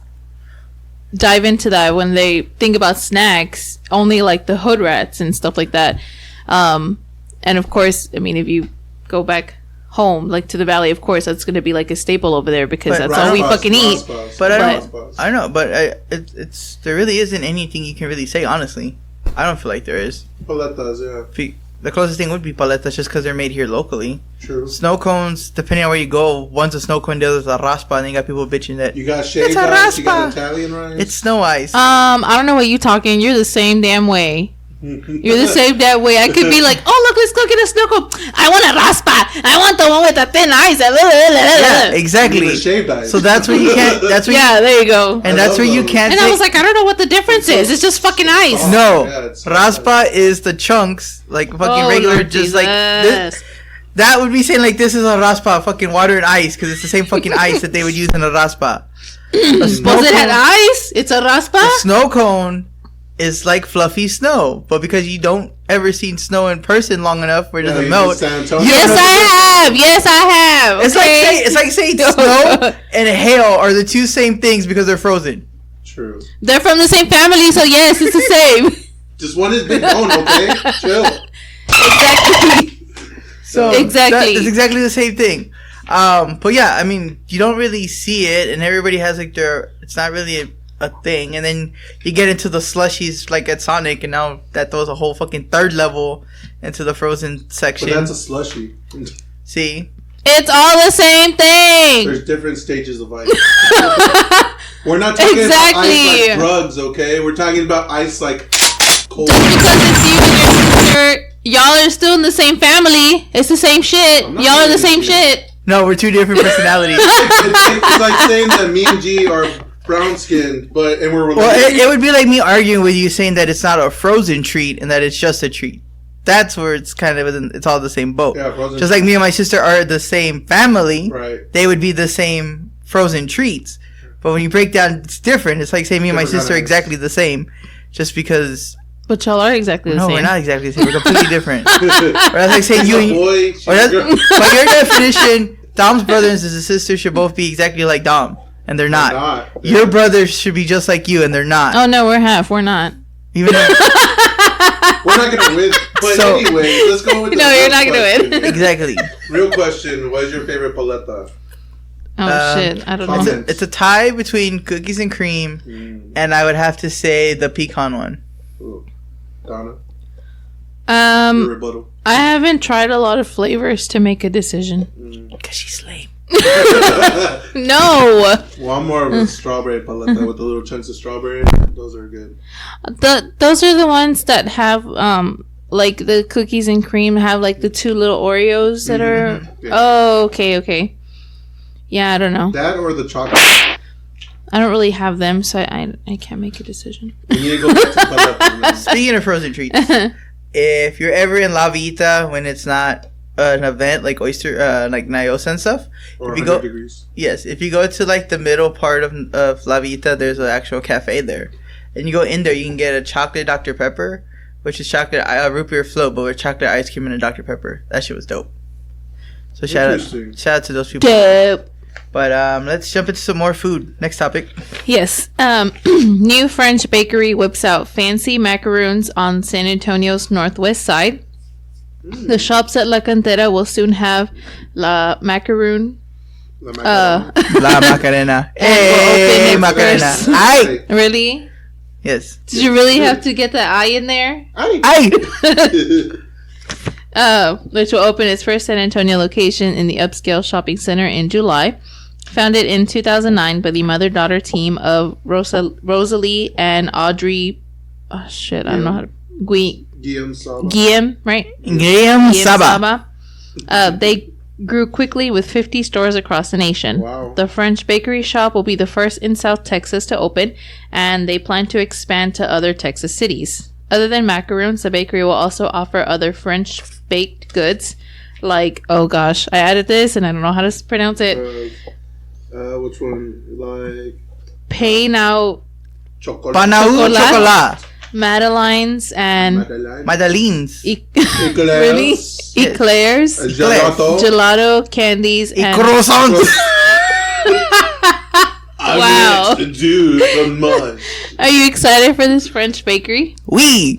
Speaker 7: dive into that when they think about snacks. Only like the hood rats and stuff like that. And of course, I mean, if you go back home, like to the valley, of course, that's going to be like a staple over there because that's all we fucking eat.
Speaker 1: But I don't know. But it's there really isn't anything you can really say. Honestly, I don't feel like there is.
Speaker 6: Paletas, yeah.
Speaker 1: The closest thing would be paletas, just because they're made here locally.
Speaker 6: True.
Speaker 1: Snow cones, depending on where you go, one's a snow cone, the other's a raspa, and then you got people bitching that
Speaker 6: you got shaved ice, you got Italian rice.
Speaker 1: It's snow ice.
Speaker 7: I don't know what you talking. You're the same damn way. You're the same damn way. I could be like, oh look, let's go get a snow cone. I want a raspa. I want the one with the thin ice.
Speaker 1: Yeah, exactly.
Speaker 6: Shaved ice.
Speaker 1: So that's where you can't. That's where
Speaker 7: there you go.
Speaker 1: And that's where you can't.
Speaker 7: And I was like, I don't know what the difference is. It's just fucking ice.
Speaker 1: No,
Speaker 6: yeah,
Speaker 1: raspa is the chunks, like fucking regular,
Speaker 7: Lord
Speaker 1: just
Speaker 7: Jesus.
Speaker 1: like this. That would be saying like this is a raspa, fucking water and ice, because it's the same fucking ice that they would use in a raspa.
Speaker 7: Was it had ice? It's a raspa.
Speaker 1: A snow cone is like fluffy snow, but because you don't ever seen snow in person long enough where it doesn't melt.
Speaker 7: Yes, I have. Okay?
Speaker 1: It's like saying snow and hail are the two same things because they're frozen.
Speaker 6: True.
Speaker 7: They're from the same family, so yes, it's the same.
Speaker 6: Just one is big bone, okay? Chill.
Speaker 7: Exactly.
Speaker 1: So
Speaker 7: exactly.
Speaker 1: It's exactly the same thing. But yeah, I mean, you don't really see it, and everybody has like it's not really a thing. And then you get into the slushies like at Sonic, and now that throws a whole fucking third level into the frozen section.
Speaker 6: But that's a slushie.
Speaker 1: See?
Speaker 7: It's all the same thing.
Speaker 6: There's different stages of ice. We're not talking about ice like drugs, okay? We're talking about ice like cold.
Speaker 7: Just because it's you and your sister, y'all are still in the same family. It's the same shit. Y'all are the same shit.
Speaker 1: No, we're two different personalities.
Speaker 6: It's like saying that me and G are brown skinned, and we're related.
Speaker 1: Well, it would be like me arguing with you saying that it's not a frozen treat and that it's just a treat. That's where it's kind of it's all the same boat.
Speaker 6: Yeah, frozen
Speaker 1: just like me and my sister are the same family,
Speaker 6: right?
Speaker 1: They would be the same frozen treats. But when you break down, it's different. It's like saying me and my sister are exactly the same, just because.
Speaker 7: But y'all are exactly the same.
Speaker 1: No, we're not exactly the same. We're completely different. Or that's like saying you and by your definition, Dom's brothers and his sister should both be exactly like Dom, and they're not. Your brothers should be just like you, and they're not.
Speaker 7: Oh no, we're half. We're not.
Speaker 1: Even though
Speaker 6: we're not gonna win. But anyway, let's go with.
Speaker 7: No, you're not gonna win.
Speaker 1: Exactly.
Speaker 6: Real question: what is your favorite paleta?
Speaker 7: Oh shit! I don't know.
Speaker 1: It's a tie between cookies and cream, and I would have to say the pecan one.
Speaker 6: Ooh. Donna?
Speaker 7: I haven't tried a lot of flavors to make a decision.
Speaker 1: Because she's lame.
Speaker 7: No.
Speaker 6: Well, I'm more of a strawberry paleta with the little chunks of strawberry. Those are good.
Speaker 7: Those are the ones that have like the cookies and cream have like the two little Oreos that are. Yeah. Oh, okay. Yeah, I don't know.
Speaker 6: That or the chocolate.
Speaker 7: I don't really have them, so I can't make a decision.
Speaker 6: We need to go back to paleta.
Speaker 1: Speaking of frozen treats, if you're ever in La Vita when it's not an event like Oyster, like Nyosa and stuff,
Speaker 6: or
Speaker 1: if you
Speaker 6: 100 degrees.
Speaker 1: Yes, if you go to like the middle part of La Vita, there's an actual cafe there, and you go in there, you can get a chocolate Dr. Pepper, which is chocolate root beer float, but with chocolate ice cream and a Dr. Pepper. That shit was dope. So shout out to those people.
Speaker 7: Dope.
Speaker 1: But let's jump into some more food. Next topic.
Speaker 7: Yes. New French bakery whips out fancy macarons on San Antonio's northwest side. The shops at La Cantera will soon have La Macaroon.
Speaker 1: La Macarena. Hey, Macarena. Aye.
Speaker 7: Really?
Speaker 1: Yes.
Speaker 7: Did you really have to get the I in there?
Speaker 1: Aye.
Speaker 7: Which will open its first San Antonio location in the upscale shopping center in July. Founded in 2009 by the mother-daughter team of Rosalie and Audrey. Oh shit, I don't know how to.
Speaker 6: Guillaume Saba.
Speaker 7: Guillaume, right?
Speaker 1: Guillaume Saba.
Speaker 7: They grew quickly with 50 stores across the nation.
Speaker 6: Wow.
Speaker 7: The French bakery shop will be the first in South Texas to open, and they plan to expand to other Texas cities. Other than macarons, the bakery will also offer other French baked goods like, oh gosh, I added this and I don't know how to pronounce it.
Speaker 6: Which one? Like
Speaker 7: pain out
Speaker 6: chocolate.
Speaker 1: Chocolat.
Speaker 7: Madeleines and
Speaker 1: Madeleines.
Speaker 7: Really? Eclairs.
Speaker 6: Gelato.
Speaker 7: Gelato candies and
Speaker 1: croissants.
Speaker 7: Wow.
Speaker 6: It's the dude from Mud.
Speaker 7: Are you excited for this French bakery?
Speaker 1: We.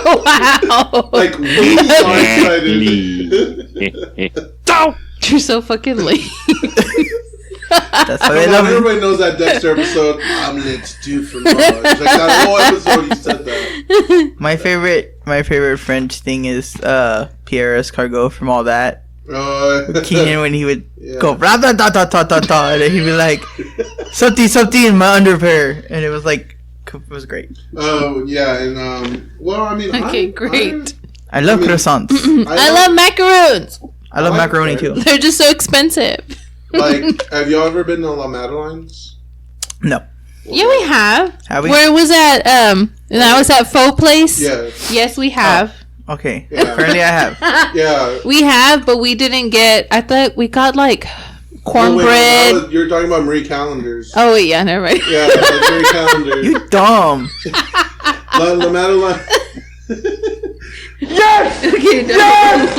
Speaker 7: Wow.
Speaker 6: Like, we are excited.
Speaker 7: You're so fucking late.
Speaker 1: That's why they
Speaker 6: Come on,
Speaker 1: love it.
Speaker 6: everybody knows that Dexter episode. Omelets dude from Mud. Like that whole episode, he said that.
Speaker 1: My favorite French thing is Pierre Escargot from all that. Keenan when he would go blah blah blah blah blah blah, and then he'd be like something in my underwear, and it was like it was great.
Speaker 6: Oh yeah, and well, I mean,
Speaker 7: Okay, great.
Speaker 1: I love croissants.
Speaker 7: I love macaroons.
Speaker 1: I love
Speaker 6: like
Speaker 1: macaroni
Speaker 6: bread.
Speaker 1: too.
Speaker 7: They're just so expensive.
Speaker 6: Like, have y'all ever been to La Madelaine's?
Speaker 1: No.
Speaker 7: Yeah, we have.
Speaker 1: Have we?
Speaker 7: Where was that? That was that Faux Place.
Speaker 6: Yes.
Speaker 7: Yes, we have.
Speaker 1: Okay.
Speaker 6: Yeah.
Speaker 1: Apparently I have.
Speaker 6: Yeah.
Speaker 7: We have, but we didn't get. I thought we got like
Speaker 6: Oh, wait,
Speaker 7: cornbread.
Speaker 6: you're talking about Marie Callender's.
Speaker 7: Oh wait, yeah, never mind.
Speaker 6: Yeah, that's Marie Callender's.
Speaker 1: You dumb.
Speaker 6: La Madeleine.
Speaker 7: Okay, no.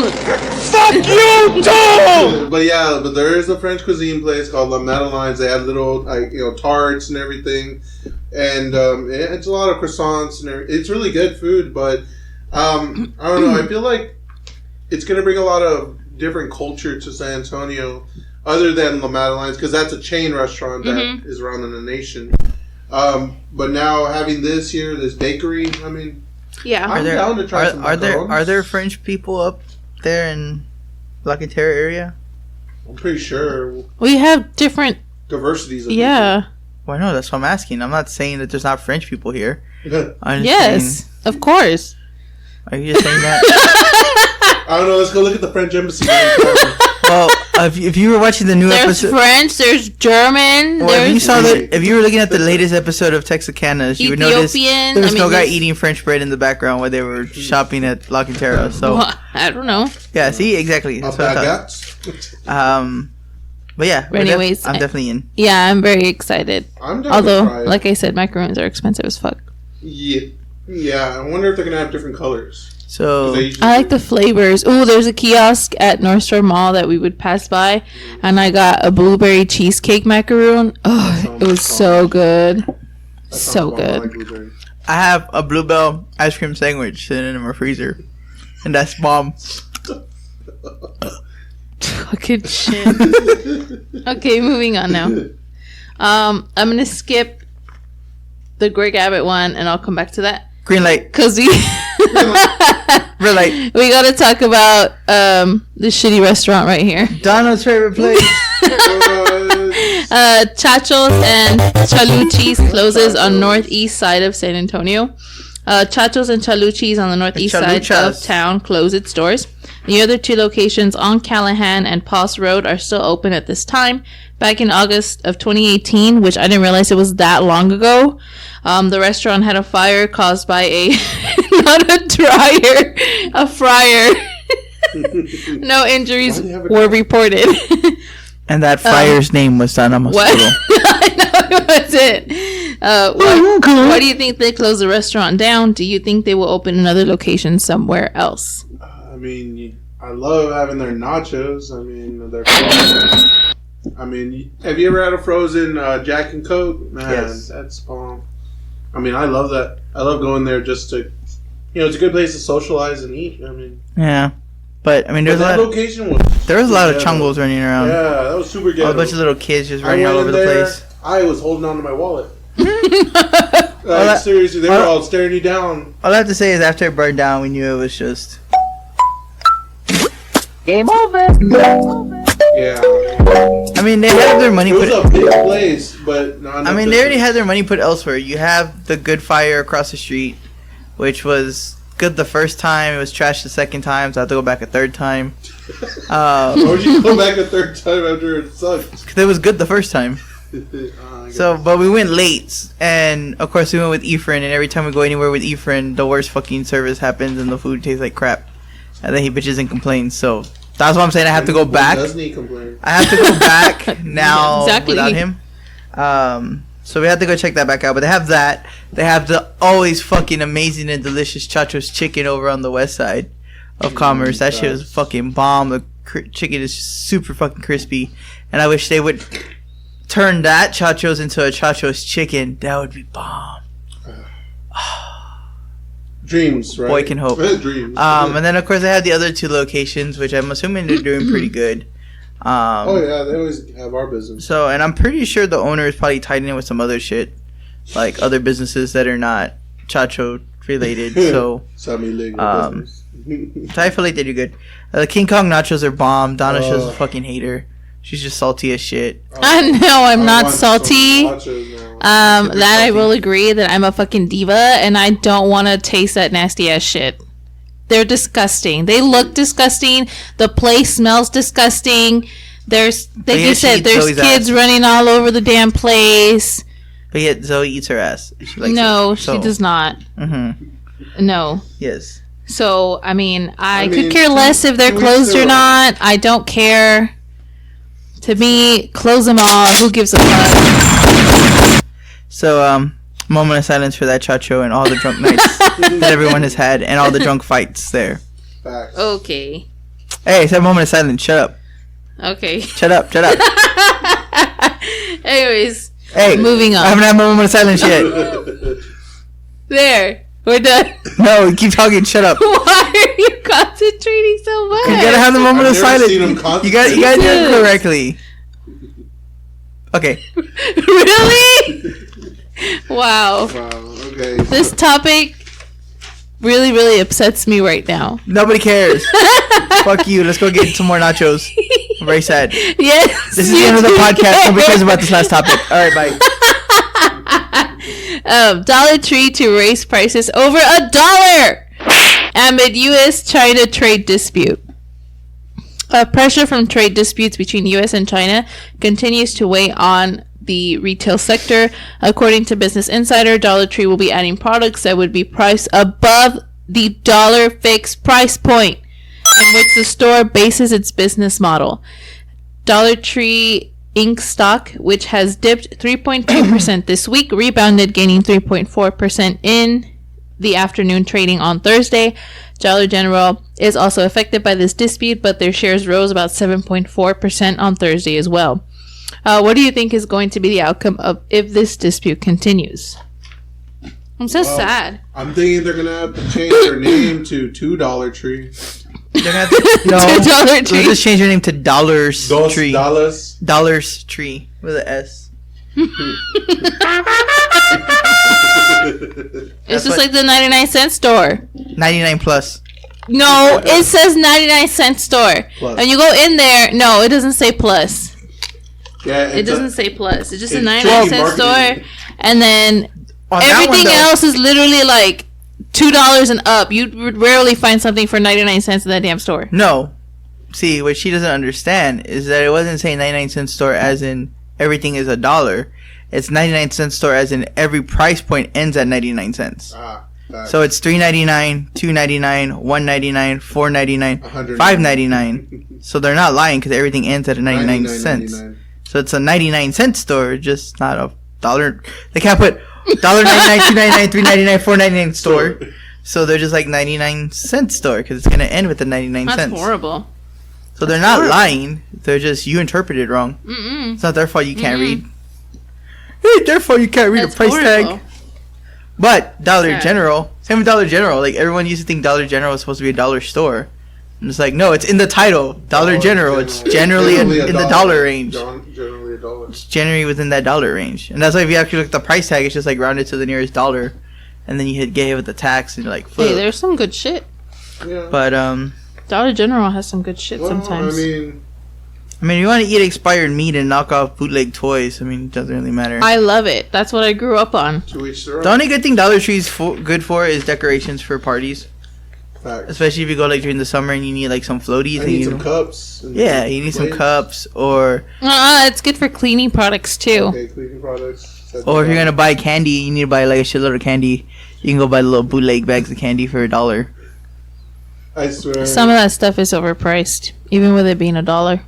Speaker 6: But yeah, but there is a French cuisine place called La Madelaine's. They have little, like, tarts and everything, and it's a lot of croissants and everything. It's really good food. But I don't know. I feel like it's gonna bring a lot of different culture to San Antonio, other than La Madelaine's, because that's a chain restaurant that is around in the nation. But now having this here, this bakery, I mean.
Speaker 7: Yeah.
Speaker 6: I'm down to try some macarons.
Speaker 1: Are there French people up there in La Cantera area?
Speaker 6: I'm pretty sure
Speaker 7: We have different.
Speaker 6: diversities of
Speaker 7: Yeah.
Speaker 1: Well, no, that's what I'm asking. I'm not saying that there's not French people here.
Speaker 6: people.
Speaker 1: I'm just
Speaker 7: Yes,
Speaker 1: saying-
Speaker 7: of course.
Speaker 1: Are you just saying that?
Speaker 6: I don't know, let's go look at the French embassy.
Speaker 1: Well, if you were watching the new
Speaker 7: There's
Speaker 1: episode,
Speaker 7: French. There's German.
Speaker 1: well, if you
Speaker 7: There's
Speaker 1: saw if you were looking at the latest episode of Texarkana, you would notice
Speaker 7: Ethiopian.
Speaker 1: there was no guy
Speaker 7: there's-
Speaker 1: eating French bread in the background while they were shopping at La Cantera. So
Speaker 7: Well, I don't know.
Speaker 1: yeah, see, exactly. That's what I thought.
Speaker 6: Baguettes.
Speaker 1: But yeah,
Speaker 7: But anyways,
Speaker 1: I'm definitely in.
Speaker 7: Yeah, I'm very excited.
Speaker 6: I'm down to
Speaker 7: Although,
Speaker 6: try it.
Speaker 7: like I said, macaroons are expensive as fuck.
Speaker 6: Yeah, I wonder if they're gonna have different colors. 'Cause
Speaker 1: So
Speaker 6: they usually
Speaker 7: I like the flavors. Oh, there's a kiosk at North Shore Mall that we would pass by, and I got a blueberry cheesecake macaroon. Oh, it was so good.
Speaker 6: that sounds
Speaker 7: So
Speaker 6: bomb. I
Speaker 7: good.
Speaker 6: like blueberry.
Speaker 1: I have a Bluebell ice cream sandwich sitting in my freezer, and that's bomb.
Speaker 7: Fucking shit. Okay, moving on now. I'm gonna skip the Greg Abbott one, and I'll come back to that
Speaker 1: Green light,
Speaker 7: because
Speaker 1: red light.
Speaker 7: we gotta talk about this shitty restaurant right here.
Speaker 1: Donald's favorite place.
Speaker 7: Chacho's and Chalucci's closes on northeast side of San Antonio. Chacho's and Chalucci's on the northeast side of
Speaker 1: Chaluchas.
Speaker 7: town close its doors. The other two locations on Callahan and Poss Road are still open at this time. Back in August of 2018, which I didn't realize it was that long ago, the restaurant had a fire caused by not a dryer, a fryer. No injuries
Speaker 6: Why do you have a
Speaker 7: were reported.
Speaker 1: And that fire's name was Donna
Speaker 7: What?
Speaker 1: Mosquito.
Speaker 7: I know it wasn't. Why do you think they closed the restaurant down? Do you think they will open another location somewhere else?
Speaker 6: I mean, I love having their nachos. I mean, they're frozen. I mean, have you ever had a frozen Jack and Coke? Man,
Speaker 1: Yes.
Speaker 6: that's bomb. I mean, I love that. I love going there just to, it's a good place to socialize and eat. I mean,
Speaker 1: Yeah, but I mean,
Speaker 6: but
Speaker 1: there
Speaker 6: that
Speaker 1: was
Speaker 6: location was.
Speaker 1: a lot of
Speaker 6: ghetto.
Speaker 1: chungles running around.
Speaker 6: Yeah, that was super
Speaker 1: A
Speaker 6: good.
Speaker 1: bunch of little kids just
Speaker 6: I
Speaker 1: running all
Speaker 6: went
Speaker 1: over
Speaker 6: in
Speaker 1: the
Speaker 6: there,
Speaker 1: place.
Speaker 6: I was holding on to my wallet.
Speaker 1: that-
Speaker 6: Seriously, they were all staring you down.
Speaker 1: All I have to say is after it burned down, we knew it was just.
Speaker 3: Game over.
Speaker 6: Yeah,
Speaker 1: I mean, they had their money
Speaker 6: it was
Speaker 1: put.
Speaker 6: a big place, but not.
Speaker 1: I mean, they already had their money put elsewhere. You have the Good Fire across the street, which was good the first time. It was trash the second time, so I had to go back a third time.
Speaker 6: Why would you go back a third time after it sucked?
Speaker 1: Because it was good the first time. So, but we went late, and of course we went with Efren, and every time we go anywhere with Efren, the worst fucking service happens, and the food tastes like crap. And then he bitches and complains, so that's what I'm saying, I have to go back.
Speaker 6: Doesn't he complain?
Speaker 1: I have to go back now
Speaker 7: Exactly.
Speaker 1: without him. So we have to go check that back out. But they have that. They have the always fucking amazing and delicious Chacho's chicken over on the west side of Commerce. That shit was fucking bomb. The chicken is super fucking crispy. And I wish they would turn that Chacho's into a Chacho's chicken, that would be bomb.
Speaker 6: Dreams, right?
Speaker 1: Boy can hope.
Speaker 6: Dreams.
Speaker 1: And then of course I have the other 2 locations, which I'm assuming they're doing pretty good.
Speaker 6: Oh yeah, they always have our business.
Speaker 1: So, and I'm pretty sure the owner is probably tied in with some other shit, like other businesses that are not Chacho related. So,
Speaker 6: some illegal business.
Speaker 1: So I feel like they do good. The King Kong nachos are bomb. Donna's just a fucking hater. She's just salty as shit.
Speaker 7: I know I'm not salty. That I will agree that I'm a fucking diva and I don't want to taste that nasty ass shit. They're disgusting. They look disgusting. The place smells disgusting. There's, like you said, there's Zoe's kids running all over the damn place.
Speaker 1: But yet Zoe eats her ass. She likes
Speaker 7: no,
Speaker 1: it,
Speaker 7: she does not.
Speaker 1: Mm-hmm.
Speaker 7: No.
Speaker 1: Yes.
Speaker 7: So, I mean, I could care less if they're closed or not. I don't care. To me, close them all. Who gives a fuck?
Speaker 1: So, moment of silence for that Chacho and all the drunk nights that everyone has had and all the drunk fights there.
Speaker 6: Facts.
Speaker 7: Okay.
Speaker 1: Hey, it's a moment of silence. Shut up.
Speaker 7: Okay.
Speaker 1: Shut up.
Speaker 7: Anyways.
Speaker 1: Hey,
Speaker 7: moving on.
Speaker 1: I haven't had my moment of silence yet.
Speaker 7: There. We're done.
Speaker 1: No, keep talking. Shut up.
Speaker 7: Why are you concentrating so much?
Speaker 1: You gotta have the moment of silence. You gotta do it correctly. Okay.
Speaker 7: Really? Wow.
Speaker 6: Okay.
Speaker 7: This topic really, really upsets me right now.
Speaker 1: Nobody cares. Fuck you. Let's go get some more nachos. I'm very sad.
Speaker 7: Yes.
Speaker 1: This is the end of the podcast. Nobody cares about this last topic. All right, bye.
Speaker 7: Dollar Tree to raise prices over $1 amid U.S.-China trade dispute. Pressure from trade disputes between U.S. and China continues to weigh on the retail sector. According to Business Insider, Dollar Tree will be adding products that would be priced above the dollar fixed price point in which the store bases its business model. Dollar Tree Inc. stock, which has dipped 3.2% this week, rebounded, gaining 3.4% in the afternoon trading on Thursday. Dollar General is also affected by this dispute, but their shares rose about 7.4% on Thursday as well. What do you think is going to be the outcome of if this dispute continues? I'm so sad.
Speaker 6: I'm thinking they're gonna have to change their name to $2 Tree.
Speaker 1: They're gonna have to, no,
Speaker 7: $2 Tree.
Speaker 1: Let's just change your name to Dollars Tree.
Speaker 6: Dollars.
Speaker 1: Dollars Tree with an S.
Speaker 7: It's just like the 99-cent store.
Speaker 1: 99 plus.
Speaker 7: No, it says 99-cent store.
Speaker 6: Plus.
Speaker 7: And you go in there, no, it doesn't say plus.
Speaker 6: Yeah,
Speaker 7: It doesn't say plus. It's just a
Speaker 6: it's
Speaker 7: 99-cent
Speaker 6: marketing.
Speaker 7: store. And then
Speaker 1: On that
Speaker 7: everything
Speaker 1: one, though,
Speaker 7: else is literally like $2 and up. You would rarely find something for 99 cents in that damn store.
Speaker 1: No. See, what she doesn't understand is that it wasn't saying 99-cent store as in everything is $1. It's 99-cent store as in every price point ends at 99 cents. So it's $3.99, $2.99, $1.99, $4.99, $5.99. So they're not lying because everything ends at 99 cents. So it's a 99-cent store, just not a dollar. They can't put $1.99, $2.99, $3.99, $4.99 store. So they're just like 99-cent store because it's gonna end with the 99 cents.
Speaker 7: That's horrible.
Speaker 1: So they're not lying. They're just, you interpreted wrong. It's not their fault you can't read. Hey, therefore you can't read a price tag. But Dollar General, same with Dollar General. Like everyone used to think Dollar General was supposed to be a dollar store. And it's like, no, it's in the title. Dollar General. It's generally in the dollar range.
Speaker 6: Generally $1.
Speaker 1: It's generally within that dollar range. And that's why if you actually look at the price tag, it's just like rounded to the nearest dollar. And then you hit get hit with the tax and you're like, fuck.
Speaker 7: Hey, there's some good shit.
Speaker 6: Yeah.
Speaker 1: But,
Speaker 7: Dollar General has some good shit sometimes.
Speaker 1: I mean, you want to eat expired meat and knock off bootleg toys. I mean, it doesn't really matter.
Speaker 7: I love it. That's what I grew up on.
Speaker 1: The only good thing Dollar Tree's good for is decorations for parties.
Speaker 6: Facts.
Speaker 1: Especially if you go like during the summer and you need like some floaties.
Speaker 6: I need some cups.
Speaker 1: Yeah, you need some cups or...
Speaker 7: it's good for cleaning products too.
Speaker 6: Okay, cleaning products.
Speaker 1: Or if you're going to buy candy, you need to buy like a shitload of candy. You can go buy the little bootleg bags of candy for $1.
Speaker 6: I swear.
Speaker 7: Some of that stuff is overpriced, even with it being $1.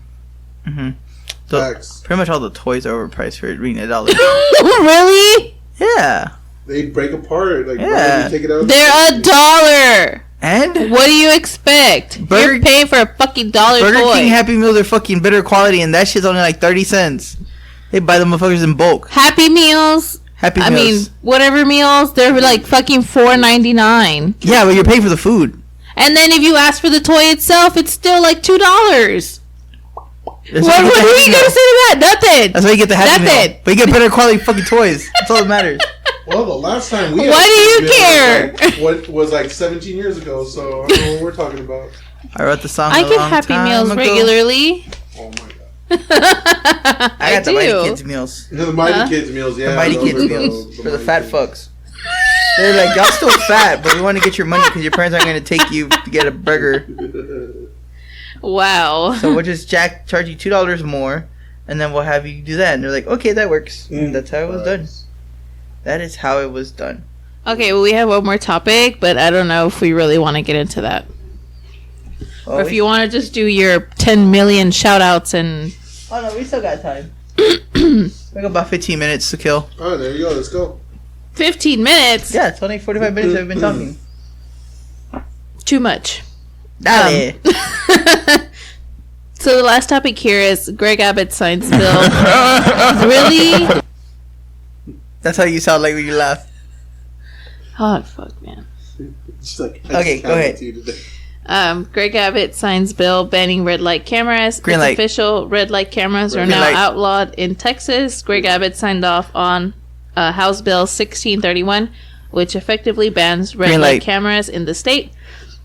Speaker 1: So
Speaker 6: Facts.
Speaker 1: pretty much all the toys are overpriced for it being $1.
Speaker 7: Really?
Speaker 1: Yeah.
Speaker 6: They break apart. Like,
Speaker 1: Yeah.
Speaker 6: you take it out.
Speaker 7: They're $1.
Speaker 1: And
Speaker 7: what do you expect? You're paying for a fucking dollar
Speaker 1: Burger
Speaker 7: toy.
Speaker 1: King Happy Meals are fucking better quality, and that shit's only like 30 cents. They buy the motherfuckers in bulk.
Speaker 7: Happy Meals.
Speaker 1: Happy Meals.
Speaker 7: I mean, whatever meals, they're like fucking $4.99.
Speaker 1: Yeah, but you're paying for the food.
Speaker 7: And then if you ask for the toy itself, it's still like $2. What are you gonna say to that? Nothing.
Speaker 1: That's why you get the Happy Meal.
Speaker 7: Nothing.
Speaker 1: But you get better quality fucking toys. That's all that matters.
Speaker 6: Well, the last time we
Speaker 7: Why do you care?
Speaker 6: What was like 17 years ago, so I don't know what we're talking about.
Speaker 1: I wrote the song.
Speaker 7: I get Happy Meals regularly.
Speaker 6: Oh my god.
Speaker 1: I got the Mighty Kids meals.
Speaker 6: The Mighty Kids meals, yeah.
Speaker 1: The Mighty Kids meals for the fat fucks. They're like, y'all still fat, but we want to get your money because your parents aren't going to take you to get a burger.
Speaker 7: Wow.
Speaker 1: So we'll just charge you $2 more, and then we'll have you do that. And they're like, okay, that works. And that's how it was done. That is how it was done.
Speaker 7: Okay, well, we have one more topic, but I don't know if we really want to get into that. Or if you want to just do your 10 million shout outs and...
Speaker 1: Oh, no, we still got time. We got about 15 minutes to kill.
Speaker 6: Oh, there you go. Let's go.
Speaker 7: 15 minutes?
Speaker 1: Yeah, it's only 45 minutes that we've been talking.
Speaker 7: Too much.
Speaker 1: Dale.
Speaker 7: So the last topic here is Greg Abbott signs bill. Really?
Speaker 1: That's how you sound like when you laugh.
Speaker 7: Oh, fuck, man.
Speaker 1: Okay, go ahead.
Speaker 7: Greg Abbott signs bill banning red light cameras.
Speaker 1: Green light.
Speaker 7: Official red light cameras are now outlawed in Texas. Greg Abbott signed off on House Bill 1631, which effectively bans red light cameras in the state.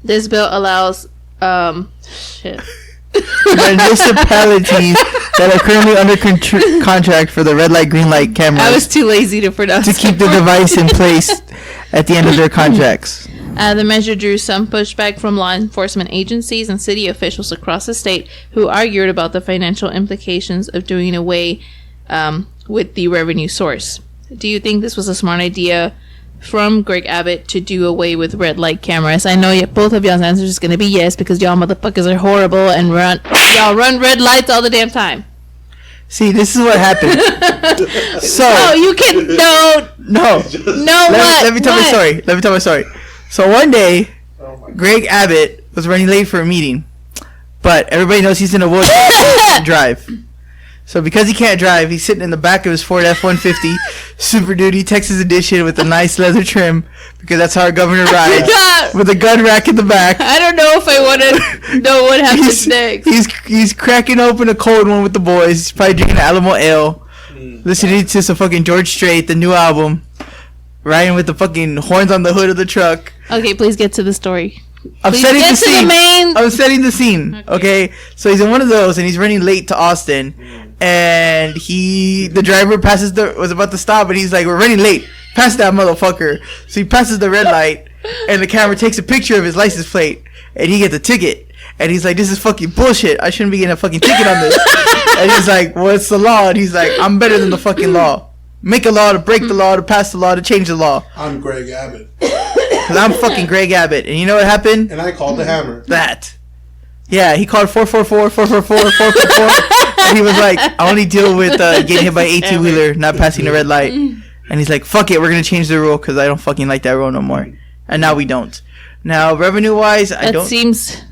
Speaker 7: This bill allows
Speaker 1: municipalities that are currently under contract for the red light, green light cameras.
Speaker 7: I was too lazy to pronounce
Speaker 1: to keep the device in place at the end of their contracts.
Speaker 7: The measure drew some pushback from law enforcement agencies and city officials across the state who argued about the financial implications of doing away with the revenue source. Do you think this was a smart idea from Greg Abbott to do away with red light cameras? I know both of y'all's answers is going to be yes, because y'all motherfuckers are horrible and y'all run red lights all the damn time.
Speaker 1: See, this is what happened. So
Speaker 7: you can
Speaker 1: let me tell my story. So one day, Greg Abbott was running late for a meeting, but everybody knows he's in a wheelchair to drive. So because he can't drive, he's sitting in the back of his Ford F-150 Super Duty Texas Edition with a nice leather trim, because that's how our governor rides, with a gun rack in the back.
Speaker 7: I don't know if I want to know what happens next.
Speaker 1: He's cracking open a cold one with the boys. He's probably drinking an Alamo Ale, listening to some fucking George Strait, the new album, riding with the fucking horns on the hood of the truck.
Speaker 7: Okay, please get to the story.
Speaker 1: I'm setting the scene. Okay, so he's in one of those, and he's running late to Austin, and the driver was about to stop, and he's like, "We're running late. Pass that motherfucker." So he passes the red light, and the camera takes a picture of his license plate, and he gets a ticket, and he's like, "This is fucking bullshit. I shouldn't be getting a fucking ticket on this." And he's like, "What's the law?" And he's like, "I'm better than the fucking law. Make a law to break the law, to pass the law, to change the law.
Speaker 6: I'm Greg Abbott.
Speaker 1: Because I'm fucking Greg Abbott." And you know what happened?
Speaker 6: And I called the hammer.
Speaker 1: That. Yeah, he called 444. And he was like, "I only deal with getting hit by an 18-wheeler, not passing the red light." And he's like, "Fuck it, we're going to change the rule because I don't fucking like that rule no more." And now we don't. Now, revenue-wise, I don't...
Speaker 7: That seems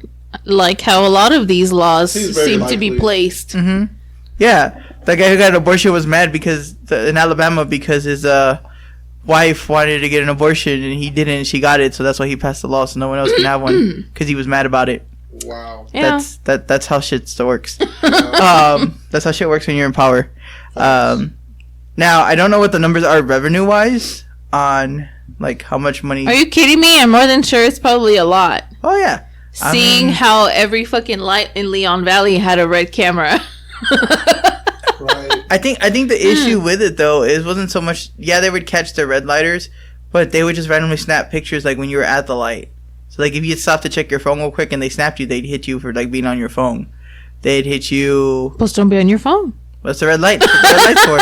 Speaker 7: like how a lot of these laws seem to be placed.
Speaker 1: Mm-hmm. Yeah. The guy who got an abortion was mad in Alabama because his wife wanted to get an abortion and he didn't, and she got it, so that's why he passed the law so no one else can have one because he was mad about it.
Speaker 6: Wow.
Speaker 7: Yeah.
Speaker 1: That's how shit still works. That's how shit works when you're in power. Now, I don't know what the numbers are revenue-wise on, like, how much money...
Speaker 7: Are you kidding me? I'm more than sure it's probably a lot.
Speaker 1: Oh, yeah.
Speaker 7: Seeing how every fucking light in Leon Valley had a red camera.
Speaker 6: Right.
Speaker 1: I think the issue with it, though, wasn't so much... Yeah, they would catch the red lighters, but they would just randomly snap pictures, like, when you were at the light. So, like, if you stopped to check your phone real quick and they snapped you, they'd hit you for, like, being on your phone. They'd hit you...
Speaker 7: Plus, don't be on your phone.
Speaker 1: What's the red light? That's what the red light's for.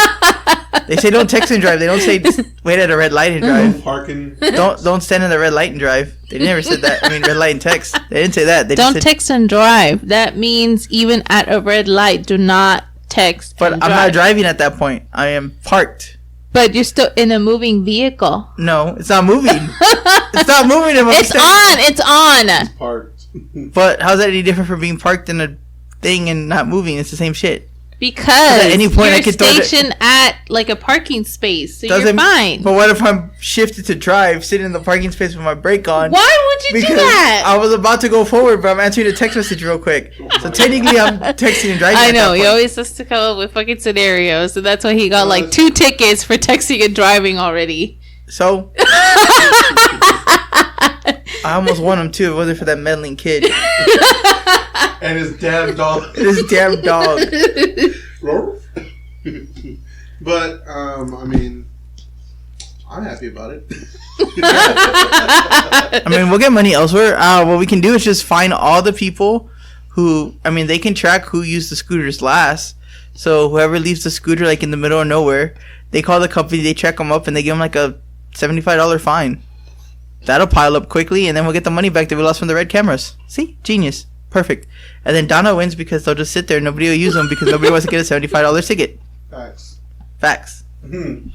Speaker 1: They say don't text and drive. They don't say wait at a red light and drive.
Speaker 6: Parking.
Speaker 1: Don't stand in the red light and drive. They never said that. I mean, red light and text. They didn't say that. They
Speaker 7: don't
Speaker 1: just said,
Speaker 7: text and drive. That means even at a red light, do not text
Speaker 1: but
Speaker 7: and
Speaker 1: I'm
Speaker 7: drive.
Speaker 1: not driving at that point. I am parked.
Speaker 7: But you're still in a moving vehicle.
Speaker 1: No, it's not moving. It's not moving.
Speaker 7: It's on.
Speaker 6: Parked.
Speaker 1: But how's that any different from being parked in a thing and not moving? It's the same shit.
Speaker 7: Because
Speaker 1: at any point
Speaker 7: you're
Speaker 1: I could throw
Speaker 7: stationed at like a parking space, so you're fine.
Speaker 1: But what if I'm shifted to drive, sitting in the parking space with my brake on?
Speaker 7: Why would you do that?
Speaker 1: I was about to go forward, but I'm answering a text message real quick. So technically, I'm texting and driving.
Speaker 7: I know he always has to come up with fucking scenarios, so that's why he got like 2 tickets for texting and driving already.
Speaker 1: So I almost won him too. If it wasn't for that meddling kid.
Speaker 6: And his damn dog. But I mean, I'm happy about it.
Speaker 1: I mean, we'll get money elsewhere. What we can do is just find all the people who, I mean, they can track who used the scooters last. So whoever leaves the scooter like in the middle of nowhere, they call the company, they check them up, and they give them like a $75 fine. That'll pile up quickly, and then we'll get the money back that we lost from the red cameras. See? Genius. Perfect. And then Donna wins because they'll just sit there and nobody will use them because nobody wants to get a $75 ticket. Facts.
Speaker 6: Mm-hmm.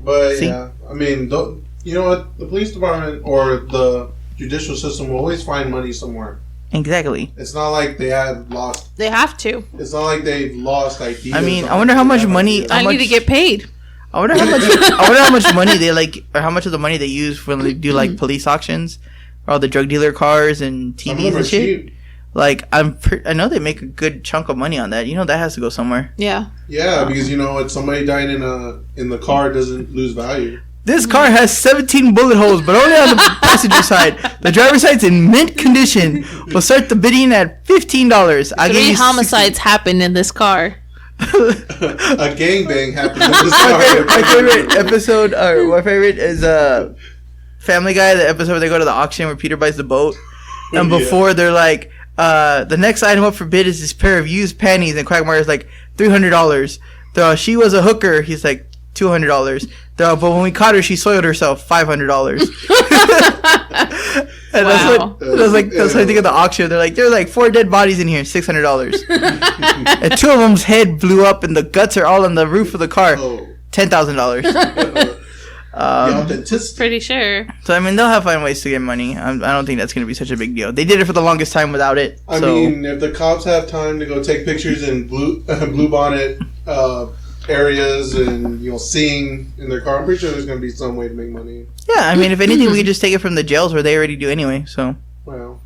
Speaker 6: But
Speaker 1: See?
Speaker 6: yeah, I mean, you know what? The police department or the judicial system will always find money somewhere.
Speaker 1: Exactly.
Speaker 6: It's not like they have lost.
Speaker 7: They have to.
Speaker 6: It's not like they've lost ideas.
Speaker 1: I mean, I wonder how much money.
Speaker 7: I need to get paid.
Speaker 1: I wonder how much money they like, or how much of the money they use when they do like police auctions, or all the drug dealer cars and TVs and shit. Cheap. Like I know they make a good chunk of money on that. You know that has to go somewhere.
Speaker 7: Yeah.
Speaker 6: Yeah, because you know what, somebody dying in the car doesn't lose value.
Speaker 1: This car has 17 bullet holes, but only on the passenger side. The driver's side's in mint condition. We'll start the bidding at $15.
Speaker 7: 3 homicides happened in this car.
Speaker 6: A gangbang happened in this car.
Speaker 1: My favorite episode, or my favorite is Family Guy, the episode where they go to the auction where Peter buys the boat. And before they're like, the next item up for bid is this pair of used panties, and Quagmire's like $300. She was a hooker. He's like $200. But when we caught her, she soiled herself. $500. And
Speaker 7: wow.
Speaker 1: that's what I think of the auction. They're like, there's like 4 dead bodies in here, $600. And 2 of them's head blew up, and the guts are all on the roof of the car. $10,000.
Speaker 7: Pretty sure.
Speaker 1: So I mean, they'll have find ways to get money. I don't think that's going to be such a big deal. They did it for the longest time without it.
Speaker 6: I mean, if the cops have time to go take pictures in blue bonnet areas and seeing in their car, I'm pretty sure there's going to be some way to make money.
Speaker 1: Yeah, I mean, if anything, we could just take it from the jails where they already do anyway. So,
Speaker 6: well,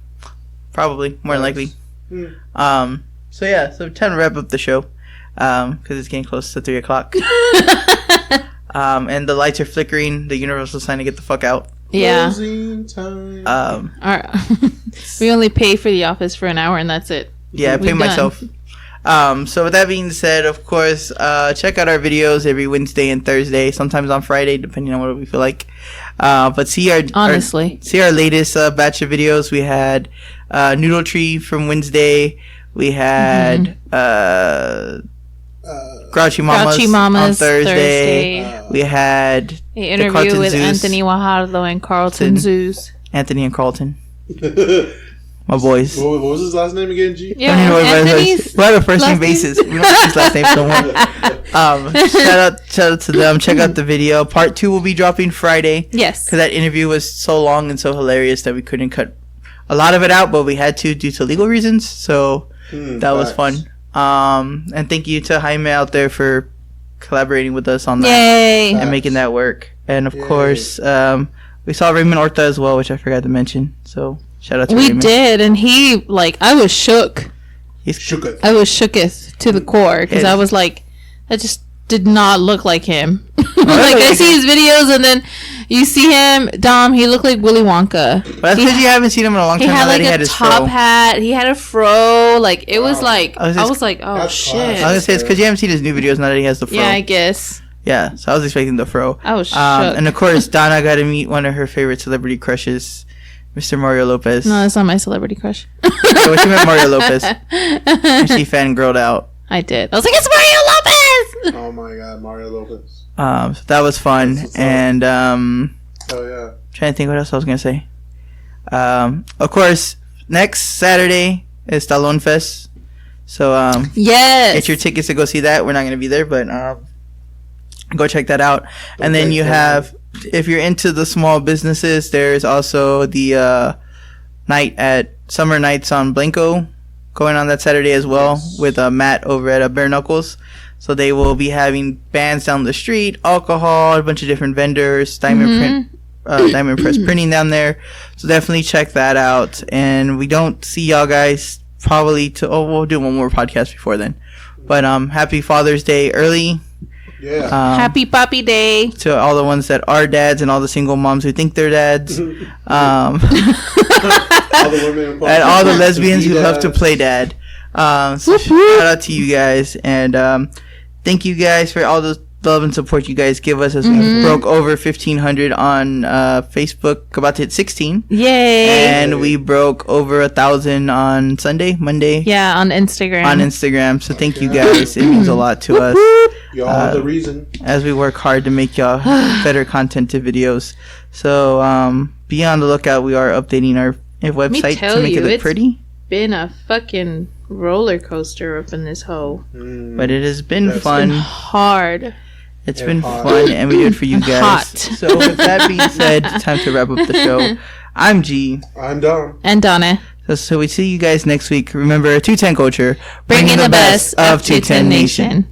Speaker 1: probably more than likely. So yeah, so time to wrap up the show because it's getting close to 3:00. And the lights are flickering. The universal sign to get the fuck out.
Speaker 7: Yeah.
Speaker 6: Time.
Speaker 7: We only pay for the office for an hour, and that's it.
Speaker 1: Yeah, I pay myself. So with that being said, of course, check out our videos every Wednesday and Thursday, sometimes on Friday, depending on what we feel like. But see our latest batch of videos. We had Noodle Tree from Wednesday. We had Grouchy Mamas on Thursday. We had
Speaker 7: an interview with Anthony Guajardo and Carlton Zeus.
Speaker 1: Anthony and Carlton. My boys.
Speaker 6: What was his last name again, G?
Speaker 7: Yeah, Anthony's
Speaker 1: we're on a first name basis. We don't know his last name so much. Shout out to them. Check out the video. Part 2 will be dropping Friday.
Speaker 7: Yes.
Speaker 1: Because that interview was so long and so hilarious that we couldn't cut a lot of it out, but we had to due to legal reasons. So that was fun. And thank you to Jaime out there for collaborating with us on that.
Speaker 7: Yay.
Speaker 1: And making that work. And of course, we saw Raymond Orta as well, which I forgot to mention. So shout out to Raymond.
Speaker 7: We did, and he, I was shook.
Speaker 6: Shooketh.
Speaker 7: I was shooketh to the core, because I was like, that just did not look like him. I see his videos, and then you see him, Dom, he looked like Willy Wonka.
Speaker 1: But that's because you haven't seen him in a long time.
Speaker 7: He had a top hat. He had a fro. It was like, I was like, oh shit.
Speaker 1: I was gonna say it's because you haven't seen his new videos now that he has the fro.
Speaker 7: Yeah, I guess.
Speaker 1: Yeah, so I was expecting the fro.
Speaker 7: I was shook.
Speaker 1: And of course, Donna got to meet one of her favorite celebrity crushes, Mr. Mario Lopez.
Speaker 7: No, that's not my celebrity crush.
Speaker 1: So she met Mario Lopez. And she fangirled out.
Speaker 7: I did. I was like, it's Mario Lopez!
Speaker 6: Oh my god, Mario Lopez.
Speaker 1: So that was fun. And,
Speaker 6: oh yeah.
Speaker 1: Trying to think what else I was going to say. Of course, next Saturday is Stallone Fest. So,
Speaker 7: yes.
Speaker 1: Get your tickets to go see that. We're not going to be there, but go check that out. And then you have, if you're into the small businesses, there's also the night at Summer Nights on Blanco going on that Saturday as well with Matt over at Bare Knuckles. So they will be having bands down the street, alcohol, a bunch of different vendors, diamond press printing down there. So definitely check that out. And we don't see y'all guys probably we'll do one more podcast before then. But happy Father's Day early.
Speaker 6: Yeah.
Speaker 7: Happy Poppy Day
Speaker 1: to all the ones that are dads and all the single moms who think they're dads.
Speaker 6: All the women
Speaker 1: and all the lesbians who love to play dad. So shout out to you guys, and thank you guys for all the love and support you guys give us as we broke over 1,500 on Facebook, about to hit 16.
Speaker 7: Yay!
Speaker 1: And we broke over 1,000 on Monday.
Speaker 7: Yeah, on Instagram.
Speaker 1: So thank you guys. It means a lot to us.
Speaker 6: Y'all are the reason.
Speaker 1: As we work hard to make y'all better content to videos. So be on the lookout. We are updating our website to make it look pretty.
Speaker 7: Been a fucking roller coaster up in this hole.
Speaker 1: But it has been fun.
Speaker 7: Been hard.
Speaker 1: It's been fun, and we do it for you guys.
Speaker 7: Hot.
Speaker 1: So with that being said, it's time to wrap up the show. I'm G.
Speaker 6: I'm Dom.
Speaker 7: And Donna.
Speaker 1: So we see you guys next week. Remember, 210 Culture.
Speaker 7: Bringing the best of 210 Nation.